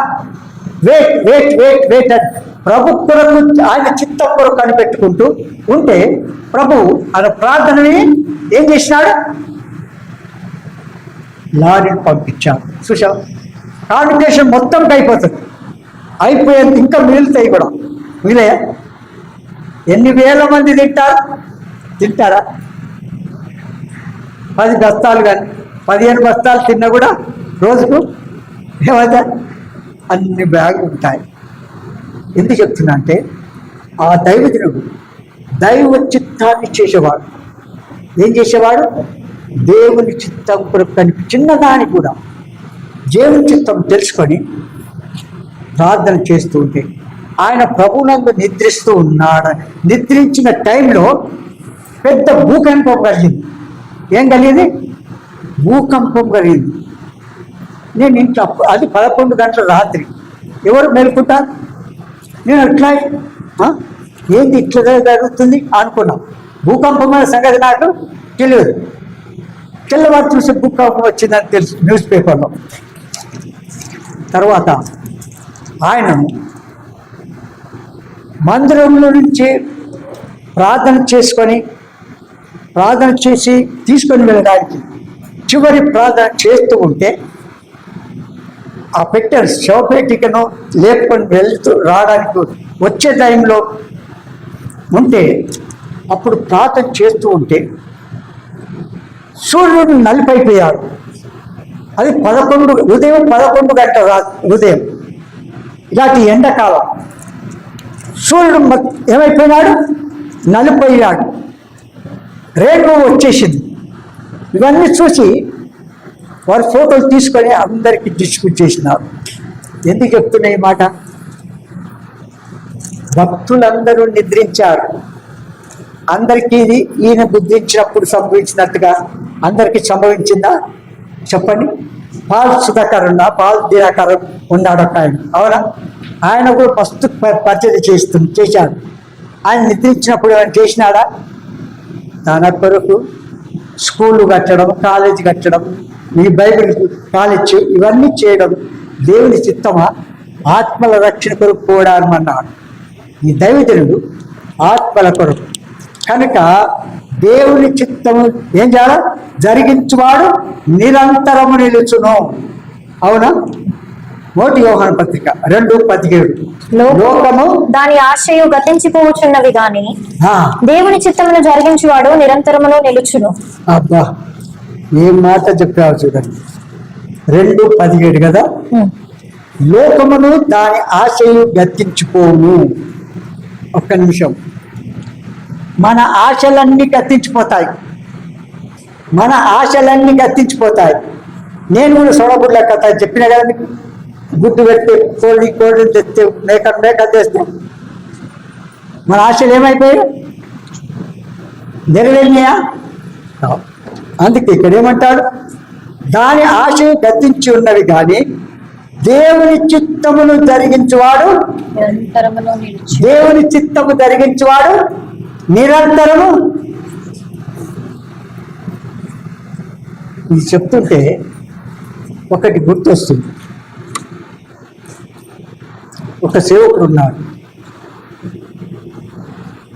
వెయిట్ అని ప్రభు కొరకు, ఆయన చిత్తం కొరకు కనిపెట్టుకుంటూ ఉంటే ప్రభు ఆయన ప్రార్థనని ఏం చేసినాడు? లారీని పంపించాడు. చూసావు? కాన్వకేషన్ మొత్తం అయిపోయేంత ఇంకా మిగులుతాయి కూడా. మిగిలాయా? ఎన్ని వేల మంది తింటారా? 10 బస్తాలు కానీ 15 బస్తాలు తిన్నా కూడా రోజుకు ఏమైతే అన్ని బ్యాగులు ఉంటాయి. ఎందుకు చెప్తున్నా అంటే, ఆ దైవజనుడు దైవ చిత్తాన్ని చేసేవాడు. ఏం చేసేవాడు? దేవుని చిత్తం కొరకు చిన్నదాన్ని కూడా దేవుని చిత్తం తెలుసుకొని ప్రార్థన చేస్తూ ఉంటే ఆయన ప్రభువునందు నిద్రిస్తూ ఉన్నాడు. నిద్రించిన టైంలో పెద్ద భూకంపం కలిగింది. ఏం కలిగింది? భూకంపం కలిగింది. నేను ఇంట్లో అది 11 గంటల రాత్రి. ఎవరు మేలుకుంటారు? నేను అట్లా ఏంది ఇట్లా జరుగుతుంది అనుకున్నాం. భూకంపమైన సంగతి నాకు తెలియదు. తెల్లవారు చూసి భూకంపం వచ్చిందని తెలుసు న్యూస్ పేపర్లో. తర్వాత ఆయనను మందిరంలో నుంచి ప్రార్థన చేసి తీసుకొని వెళ్ళడానికి చివరి ప్రార్థన చేస్తూ ఉంటే ఆ పెట్టెను శవపేటికను లేపుకొని రావడానికి వచ్చే టైంలో ఉంటే అప్పుడు ప్రార్థన చేస్తూ ఉంటే సూర్యుడు నలిపైపోయాడు. అది ఉదయం 11 గంటల ఉదయం, ఇలాంటి ఎండాకాలం. సూర్యుడు ఏమైపోయినాడు? నలిపోయాడు. రేణువు వచ్చేసింది. ఇవన్నీ చూసి వారి ఫోటోలు తీసుకొని అందరికీ డిస్ట్రిబ్యూట్ చేసినారు. ఎందుకు చెప్తున్నాయి ఈ మాట? భక్తులందరూ నిద్రించారు. అందరికీ ఇది ఈయన బుద్ధించినప్పుడు సంభవించినట్టుగా అందరికీ సంభవించిందా చెప్పండి? పాల్ దినకరం ఉన్నాడు ఒక ఆయన, అవునా? ఆయన కూడా ఫస్ట్ పరిచయం చేశాడు. ఆయన నిద్రించినప్పుడు ఏమైనా చేసినాడా? తన కొరకు స్కూళ్ళు కట్టడం, కాలేజీ కట్టడం, ఈ బైబిల్ కాలేజ్ ఇవన్నీ చేయడం దేవుని చిత్తమా? ఆత్మల రక్షణ కొరకు పోవడామన్నాడు. ఈ దైవజనుడు ఆత్మల కొరకు కనుక దేవుని చిత్తము ఏం చేయాలి? జరిగించువాడు నిరంతరము నిలుచును. అవునా? 1 యోహాను పత్రిక 2:17. లోకము దాని ఆశయు గతించిపోవచ్చున్నవి గాని దేవుని చిత్తమును జరిగించువాడు నిరంతరమును నిలుచును. అబ్బా, ఏం మాట చెప్పావు చూడండి. 2:17 కదా. లోకమును దాని ఆశయు గతించిపోను. ఒక్క నిమిషం. మన ఆశలన్నీ గతించిపోతాయి. నేను కూడా సొడబుడ్ల కథ చెప్పిన కదా మీకు. గుడ్డు పెట్టి కోడి తెస్తే మేక తెస్తే మన ఆశలు ఏమైపోయాయి? నెరవేరినాయా? అందుకే ఇక్కడ ఏమంటాడు? దాని ఆశ గతించి ఉన్నవి కానీ దేవుని చిత్తమును జరిగించువాడు నిరంతరము. ఇది చెప్తుంటే ఒకటి గుర్తొస్తుంది. ఒక సేవకుడు ఉన్నాడు.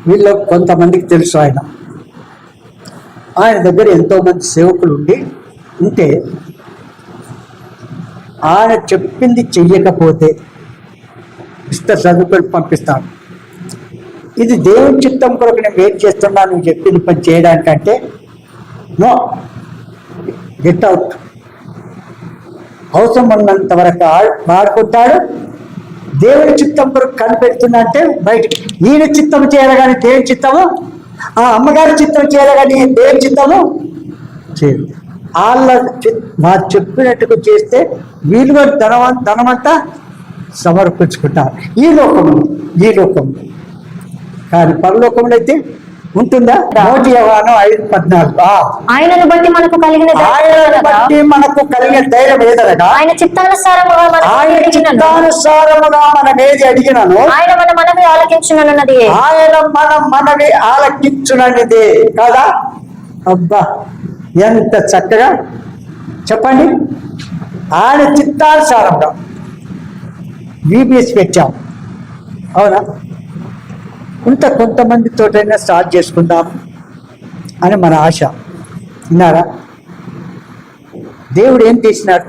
వీళ్ళు కొంతమందికి తెలుసు. ఆయన దగ్గర ఎంతోమంది సేవకులు ఉంటే ఆయన చెప్పింది చెయ్యకపోతే చదువుకొని పంపిస్తాను. ఇది దేవుని చిత్తం కొరకు నేను వెయిట్ చేస్తున్నా, నువ్వు చెప్పింది పని చేయడానికంటే నో, గెట్ అవుట్. అవసరం ఉన్నంత వరకు వాడుకుంటాడు. దేవుని చిత్తం కొరకు కనిపెడుతున్నా అంటే బయటికి. ఈయన చిత్తం చేయాలి కానీ దేవుని చిత్తము, ఆ అమ్మగారి చిత్తం చేయాలి కానీ దేవుని చిత్తము చేయదు. వాళ్ళు చెప్పినట్టుగా చేస్తే వీళ్ళు ధనమంతా సమర్పించుకుంటారు ఈ లోకంలో. కానీ పరలోకంలో అయితే ఉంటుందా? 1 యోహాను 5:14. ఆయనను బట్టి మనకు కలిగిన ధైర్యం ఏదనగా ఆయన చిత్తానుసారముగా మనం ఏది అడిగినాను ఆయన మన మనవి ఆలకించుననిదే కదా. అబ్బా, ఎంత చక్కగా చెప్పండి. ఆయన చిత్తానుసారంగా బీబీఎస్ పెట్టాం, అవునా? కొంతమందితోటైనా స్టార్ట్ చేసుకుందాం అని మన ఆశ. విన్నారా? దేవుడు ఏం చేసినారు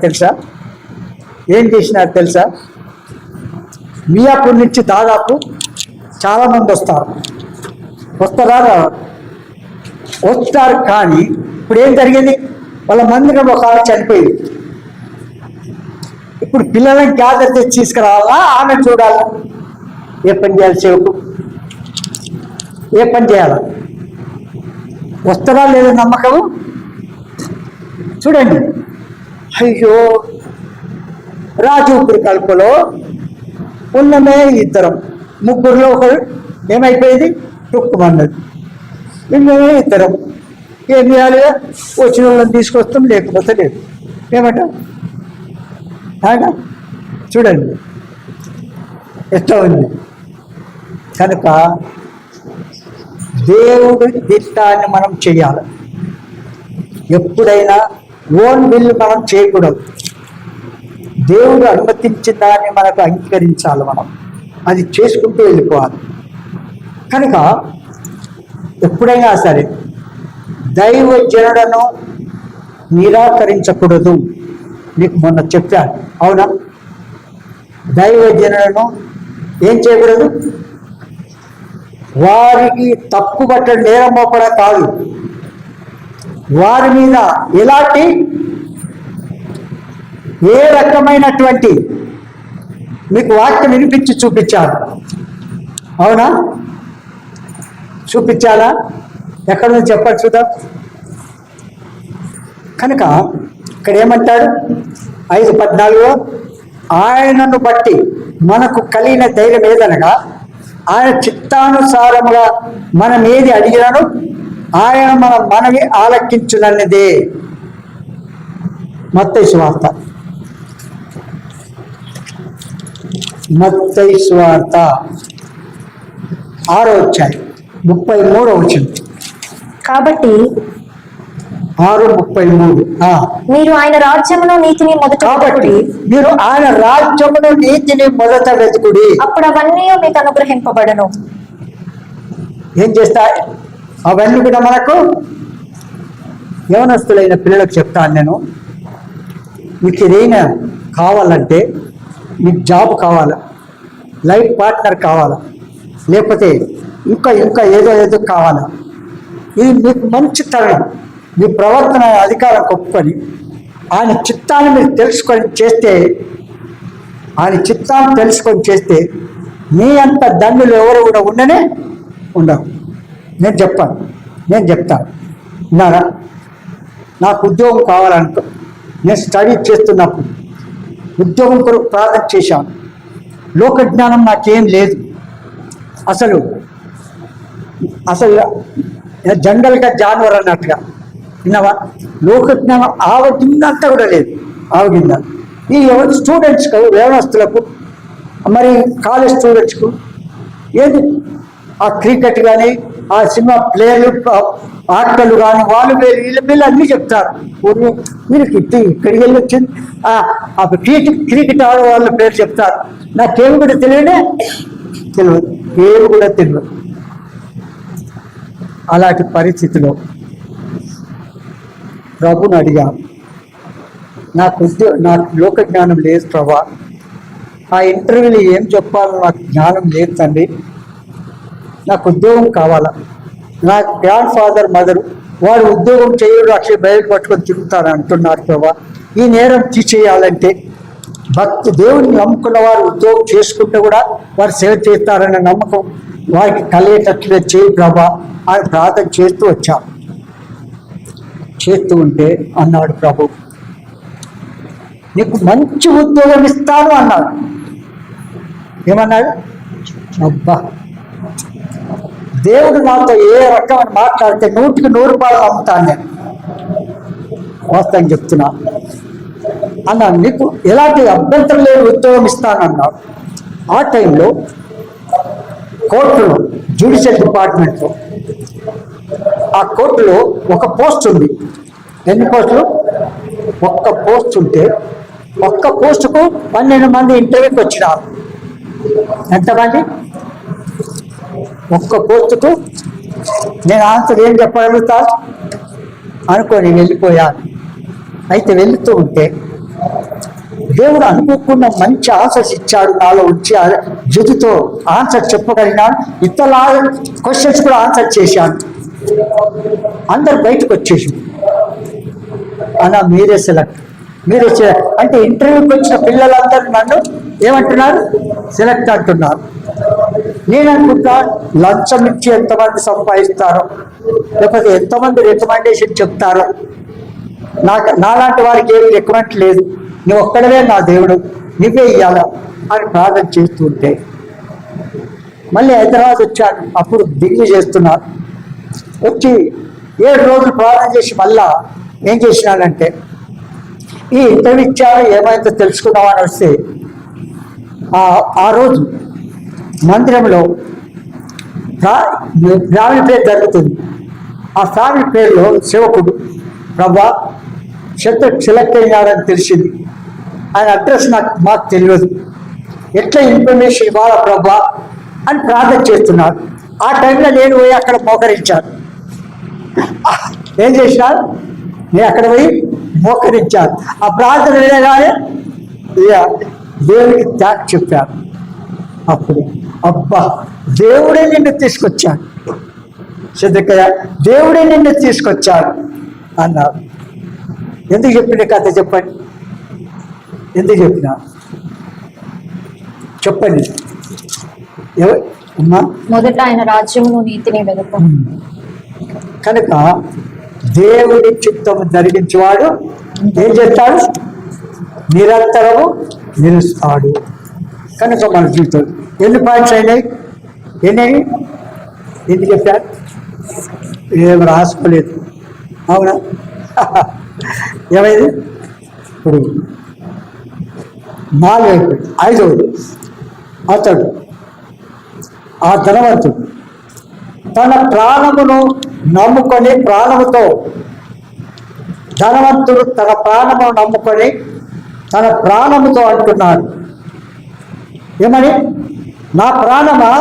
తెలుసా? మియాపూర్ నుంచి దాదాపు చాలామంది వస్తారు కానీ ఇప్పుడు ఏం జరిగింది? వాళ్ళ మందిరం ఒక ఆమె చనిపోయింది. ఇప్పుడు పిల్లలను గ్యాదర్ తెచ్చి తీసుకురావాలా, ఆమె చూడాలా? ఏ పని చేయాలి సేవకు? ఏ పని చేయాలి? వస్తారా లేదా నమ్మకము? చూడండి. అయ్యో, రాజూపురి కల్పలో ఉన్నమే ముగ్గురులో ఒకరు ఏమైపోయింది? టుక్కుమన్నది. ఇద్దరం ఏం చేయాలి? వచ్చిన వాళ్ళని తీసుకొస్తాం, లేకపోతే లేదు. ఏమంటాం? చూడండి ఎట్లా ఉంది. కనుక దేవుడి దిట్టాన్ని మనం చేయాలి. ఎప్పుడైనా ఓన్ విల్ మనం చేయకూడదు. దేవుడు అనుమతించిన దాన్ని మనకు అంగీకరించాలి. మనం అది చేసుకుంటూ వెళ్ళిపోవాలి. కనుక ఎప్పుడైనా సరే దైవజనులను నిరాకరించకూడదు. నీకు మొన్న చెప్పాను, అవునా? దైవజనులను ఏం చేయకూడదు? వారికి తప్పు పట్టడం, నేరం మోపడం కాదు, వారి మీద ఎలాంటి ఏ రకమైనటువంటి మీకు వాక్యం వినిపించి చూపించాలి. అవునా? చూపించాలా? ఎక్కడ నుంచి చెప్పాలి చూద్దాం. కనుక ఇక్కడ ఏమంటాడు? 5:14 ఆయనను బట్టి మనకు కలిగిన ధైర్యం ఏదనగా ఆయన చిత్తానుసారముగా మనం ఏది అడిగినను ఆయన మన మనవి ఆలకించునన్నదే. మత్తయి సువార్త 6:33 కాబట్టి 6:33 మీరు ఆయన రాజ్యమును నీతిని మొదట కాబట్టి మీరు ఆయన రాజ్యమును నీతిని మొదట వెతుకుడి, అప్పుడు అవన్నీ మీకు అనుగ్రహింపబడను. ఏం చేస్తాయి అవన్నీ కూడా? మనకు యవనస్తులైన పిల్లలకు చెప్తాను నేను, మీకు ఏదైనా కావాలంటే, మీకు జాబ్ కావాలా, లైఫ్ పార్ట్నర్ కావాలా, లేకపోతే ఇంకా ఏదో కావాలా, ఇది మీకు మంచి తరుణం. మీ ప్రవర్తన అధికారం ఒప్పుకొని ఆయన చిత్తాన్ని మీరు తెలుసుకొని చేస్తే, ఆయన చిత్తాన్ని తెలుసుకొని చేస్తే మీ అంత దండులు ఎవరు కూడా ఉండరు. నేను చెప్తాను. విన్నారా? నాకు ఉద్యోగం కావాలనుకో, నేను స్టడీ చేస్తున్నప్పుడు ఉద్యోగం కొరకు ప్రార్థన చేశాను. లోక జ్ఞానం నాకేం లేదు. అసలు జంగల్గా జానవర్ అన్నట్టుగా, విన్నావా? లోక జ్ఞానం ఆవగిందంతా కూడా లేదు. ఆవగింద ఈ స్టూడెంట్స్కు, వ్యవస్థలకు, మరి కాలేజ్ స్టూడెంట్స్కు ఏది ఆ క్రికెట్ కానీ, ఆ సినిమా ప్లేయర్లు, ఆటలు కానీ, వాళ్ళు వీళ్ళు అన్నీ చెప్తారు. మీరు ఇక్కడికి వెళ్ళి వచ్చింది క్రికెట్ ఆడే వాళ్ళ పేరు చెప్తారు. నాకేమి కూడా తెలియదు. ఏమి కూడా తెలియదు. అలాంటి పరిస్థితిలో ప్రభుని అడిగా, నాకు లోక జ్ఞానం లేదు ప్రభా, ఆ ఇంటర్వ్యూలో ఏం చెప్పాలో నాకు జ్ఞానం లేదు తండ్రి, నాకు ఉద్యోగం కావాలా. నా గ్రాండ్ ఫాదర్ మదరు వాడు ఉద్యోగం చేయడు, అట్లే బయలు పట్టుకొని తిరుగుతారు అంటున్నారు ప్రభా. ఈ నేరం తీసేయాలంటే భక్తి దేవుడిని నమ్ముకున్న వారు ఉద్యోగం చేసుకుంటే కూడా వారు సేవ చేస్తారన్న నమ్మకం వారికి కలిగేటట్లుగా చేయి ప్రభా అని ప్రార్థన చేస్తూ ఉంటే అన్నాడు ప్రభు, నీకు మంచి ఉద్యోగం ఇస్తాను అన్నాడు. ఏమన్నాడు? అబ్బా, దేవుడు నాతో ఏ రకమైన మాట్లాడితే 100కి 100 అమ్ముతాను నేను, వాస్తవం చెప్తున్నా అన్నాడు. నీకు ఎలాంటి అభ్యంతరం లేని ఉద్యోగం ఇస్తానన్నాడు. ఆ టైంలో కోర్టులో, జ్యుడిషియల్ డిపార్ట్మెంట్లో, ఆ కోర్టులో ఒక పోస్ట్ ఉంది. ఎన్ని పోస్టులు? ఒక్క పోస్ట్ ఉంటే ఒక్క పోస్టుకు 12 మంది ఇంటర్వ్యూకి వచ్చినారు. ఎంతమంది? ఒక్క పోస్టుకు నేను ఆన్సర్ ఏం చెప్పగలుగుతా అనుకొని వెళ్ళిపోయాను. అయితే వెళుతూ ఉంటే దేవుడు అనుకోకుండా మంచి ఆన్సర్స్ ఇచ్చాడు. నాలో వచ్చి జుతుతో ఆన్సర్ చెప్పగలిగినాను. ఇతర క్వశ్చన్స్ కూడా ఆన్సర్ చేశాను. అందరు బయటకు వచ్చేసి అలా మీరే సెలెక్ట్ అంటే ఇంటర్వ్యూకి వచ్చిన పిల్లలందరూ నన్ను ఏమంటున్నారు? సెలెక్ట్ అంటున్నారు. నేను అనుకుంటా లంచం ఇచ్చి ఎంతమంది సంపాదిస్తారో, లేకపోతే ఎంతమంది రికమెండేషన్ చెప్తారో, నాలాంటి వారికి ఏమి రికమెండ్ లేదు, నువ్వు ఒక్కడవే నా దేవుడు, నువ్వే ఇయ్యాలా అని ప్రార్థన చేస్తుంటే మళ్ళీ హైదరాబాద్ వచ్చాను. అప్పుడు దిగ్గు చేస్తున్నారు. వచ్చి 7 రోజులు ప్రార్థన చేసి మళ్ళా ఏం చేసినాడంటే ఈ ఇంటర్వ్యూ ఇచ్చారు ఏమైందో తెలుసుకుందామని వస్తే ఆ రోజు మందిరంలో ఫ్యామిలీ ప్రేయర్ జరుగుతుంది. ఆ ఫ్యామిలీ ప్రేయర్లో సేవకుడు ప్రభా శత్రు సెలెక్ట్ అయినాడని తెలిసింది, ఆయన అడ్రస్ మాకు తెలియదు, ఎట్లా ఇన్ఫర్మేషన్ ఇవ్వాలా ప్రభా అని ప్రార్థన చేస్తున్నాడు. ఆ టైంలో నేను పోయి అక్కడ మోకరించాను. ఏం చేసినాను, నేను అక్కడ పోయి మోకరించాను. ఆ ప్రార్థన వినగానే దేవుడికి త్యాగ్ చెప్పాను. అప్పుడు అబ్బా దేవుడే నిన్ను తీసుకొచ్చాడు, సిద్ధకయ్య దేవుడే నిన్ను తీసుకొచ్చాడు అన్నారు. ఎందుకు చెప్పిన కథ చెప్పండి, ఎందుకు చెప్పినా చెప్పండి. అమ్మా మొదట ఆయన రాజ్యమును నీతిని వెతుకు. కనుక దేవుడి చిత్తము జరిగించేవాడు ఏం చేస్తాడు, నిరంతరము నిలుస్తాడు. కనుక మన జీవితం ఎన్ని పాయింట్స్ అయినాయి, ఎన్ని చెప్పారు, ఏం రాసుకోలేదు, అవునా? ఏమైంది ఇప్పుడు 4 అయిపోయింది. 5వది అతడు ఆ ధనవంతుడు తన ప్రాణమును నమ్ముకొని ప్రాణముతో, ధనవంతుడు తన ప్రాణమును నమ్ముకొని తన ప్రాణముతో అంటున్నాడు ఏమని, నా ప్రాణమా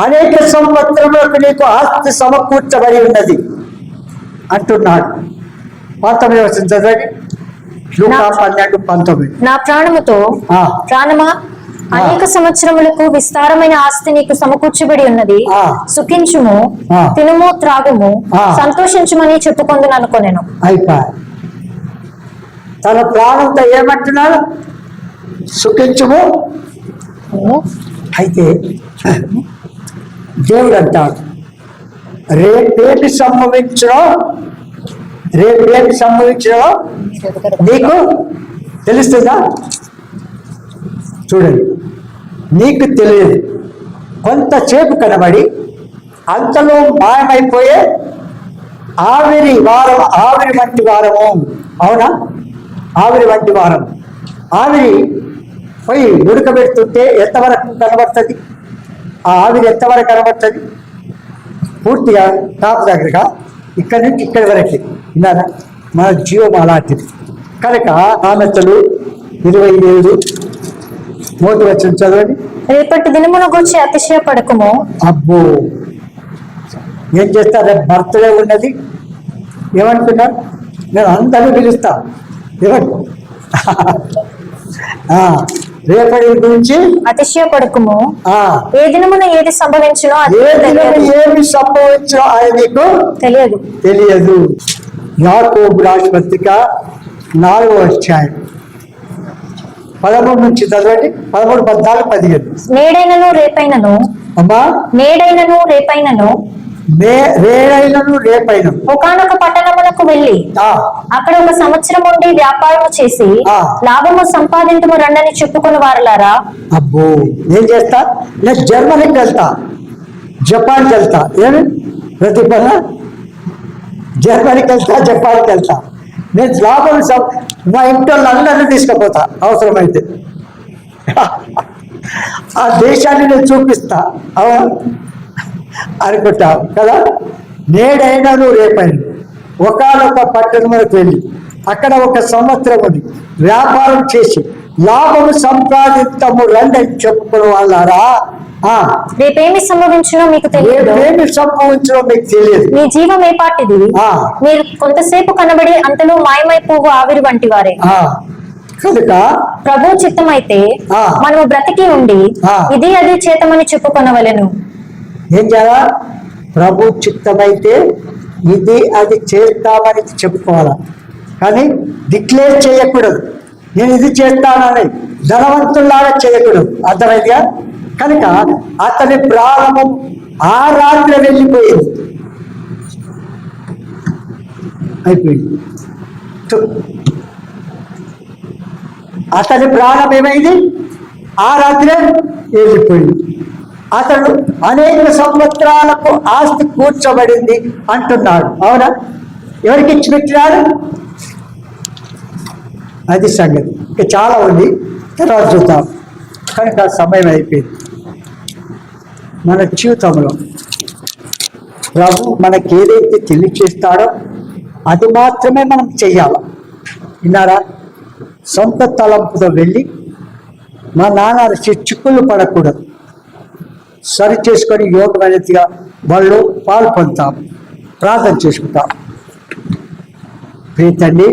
అనేక సంవత్సరములకు నీకు ఆస్తి సమకూర్చబడి ఉన్నది అంటున్నాడు. 19వ వచనం చదవండి, లూకా 12:19. నా ప్రాణముతో ప్రాణమా అనేక సంవత్సరములకు విస్తారమైన ఆస్తి నీకు సమకూర్చబడి ఉన్నది, సుఖించుము, తినుము, త్రాగుము, సంతోషించుమని చెప్పుకొందును అనుకొనెను. అయిపోయి తన ప్రాణంతో ఏమంటున్నాడు, సుఖించుము. అయితే దేవుడు అంటాడు రేపేమి సంభవించో నీకు తెలుస్తుందా? చూడండి, నీకు తెలియదు, కొంతసేపు కనబడి అంతలో మాయమైపోయే ఆవిరి వంటి వారము. అవునా? ఆవిరి వంటి వారం. ఆవిరి పోయి ఉడకబెడుతుంటే ఎంతవరకు కనబడుతుంది? ఆ ఆవిరి ఎంతవరకు కనబడుతుంది? పూర్తిగా టాప్ దగ్గరగా ఇక్కడి నుంచి ఇక్కడి వరకు విన్నారా? మన జీవం అలాంటిది. కనుక సామెతలు 27 మొదటి వచనం చదవండి. రేపటి దినమున గురించి అతిశయపడకుము. అబ్బో, ఏం చేస్తారు? రేపు బర్త్డే ఉన్నది, ఏమనుకున్నారు? నేను అందరూ పిలుస్తా, ఏమను రేపటి గురించి అతిశయపడకుము. ఏ దినమున ఏది సంభవించునో ఏమి సంభవించునో అది నీకు తెలియదు. యాకోబు రాసిన పత్రిక 4వ అధ్యాయం 13 నుంచి చదవండి. 13, 14, 15. నేడైనను రేపైనను, అమ్మా నేడైనను రేపైనను ఒకానొక పట్టణమునకు వెళ్ళి అక్కడ 1 సంవత్సరం ఉండి వ్యాపారము చేసి లాభము సంపాదించము రండని చెప్పుకుని వారలారా. అబ్బో, ఏం చేస్తా? నేను జర్మనీకి వెళ్తా, జపాన్కి వెళ్తా. ఏమి ప్రతిఫల? జర్మనీకి వెళ్తా, జపాన్కి వెళ్తా. నేను లాభం మా ఇంట్లో అందరినీ తీసుకుపోతా అవసరమైతే. ఆ దేశాన్ని నేను చూపిస్తా, అవునా అనుకుంటావు కదా? నేడైనాను రేపైనా ఒకనొక పట్టణములకు వెళ్ళి అక్కడ 1 సంవత్సరం ఉండి వ్యాపారం చేసి లాభము సంపాదించము రండి అని చెప్పుకుని వాళ్ళారా. రేపేమి సంభవించునో మీకు తెలియదు. మీ జీవం ఏ పాటిది? మీరు కొంతసేపు కనబడి అంతలో మాయమైపోవు ఆవిరి వంటి వారే. కనుక ప్రభు చిత్తమైతే మనము బ్రతికి ఉండి ఇది అది చేతమని చెప్పుకొనవలెను. ఏం చేయాలా? ప్రభు చిత్తమైతే ఇది అది చేస్తామని చెప్పుకోవాలా, కానీ డిక్లేర్ చేయకూడదు. నేను ఇది చేస్తానని ధనవంతుల్లాగా చేయకూడదు. అర్థమైందిగా? కనుక అతని ప్రారంభం ఆ రాత్రి వెళ్ళిపోయింది, అయిపోయింది. అతని ప్రాణం ఏమైంది? ఆ రాత్రే వెళ్ళిపోయింది. అతడు అనేక సంవత్సరాలకు ఆస్తి కూర్చోబడింది అంటున్నాడు. అవునా? ఎవరికి ఇచ్చి పెట్టినాడు? అది సంగతి. ఇంకా చాలా ఉంది, తర్వాత చూద్దాం. కనుక సమయం అయిపోయింది. మన జీవితంలో ప్రభు మనకి ఏదైతే తెలియచేస్తాడో అది మాత్రమే మనం చెయ్యాలి. విన్నారా? సొంత తలంపుతో వెళ్ళి మా నాన్న చిక్కులు పడకూడదు, సరి చేసుకొని యోగమైనదిగా వాళ్ళు పాలు పొందుతాం. ప్రార్థన చేసుకుంటాం. ప్రీతండి,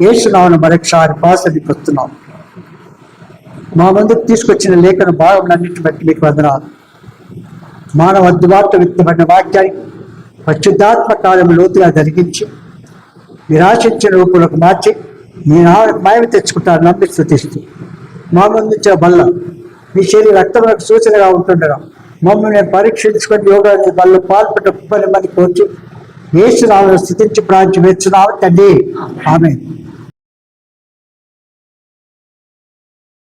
యేసునామమున మరొకసారి పాసని పొస్తున్నాం. మా ముందుకు తీసుకొచ్చిన లేఖన భాగములన్నింటిని బట్టి మీకు వందనాలు. మానవ అద్దుబాటు వ్యక్తమైన వాక్యాన్ని పరిశుద్ధాత్మ కార్యము లోతుగా జరిగించి నిరాశించిన రూపులకు మార్చి మీ మాయము తెచ్చుకుంటారు నమ్మి స్తుతిస్తూ మా ముందు ఇచ్చిన బల్ల మీ శరీర రక్తములకు సూచనగా ఉంటుండగా మమ్మల్ని పరీక్షించుకొని యోగా బల్ల పాల్పడ్డ కుప్పని కోర్చి యేసునామమున స్తుతించి ప్రార్థించి మెచ్చున్నాము తండ్రి. ఆమేన్.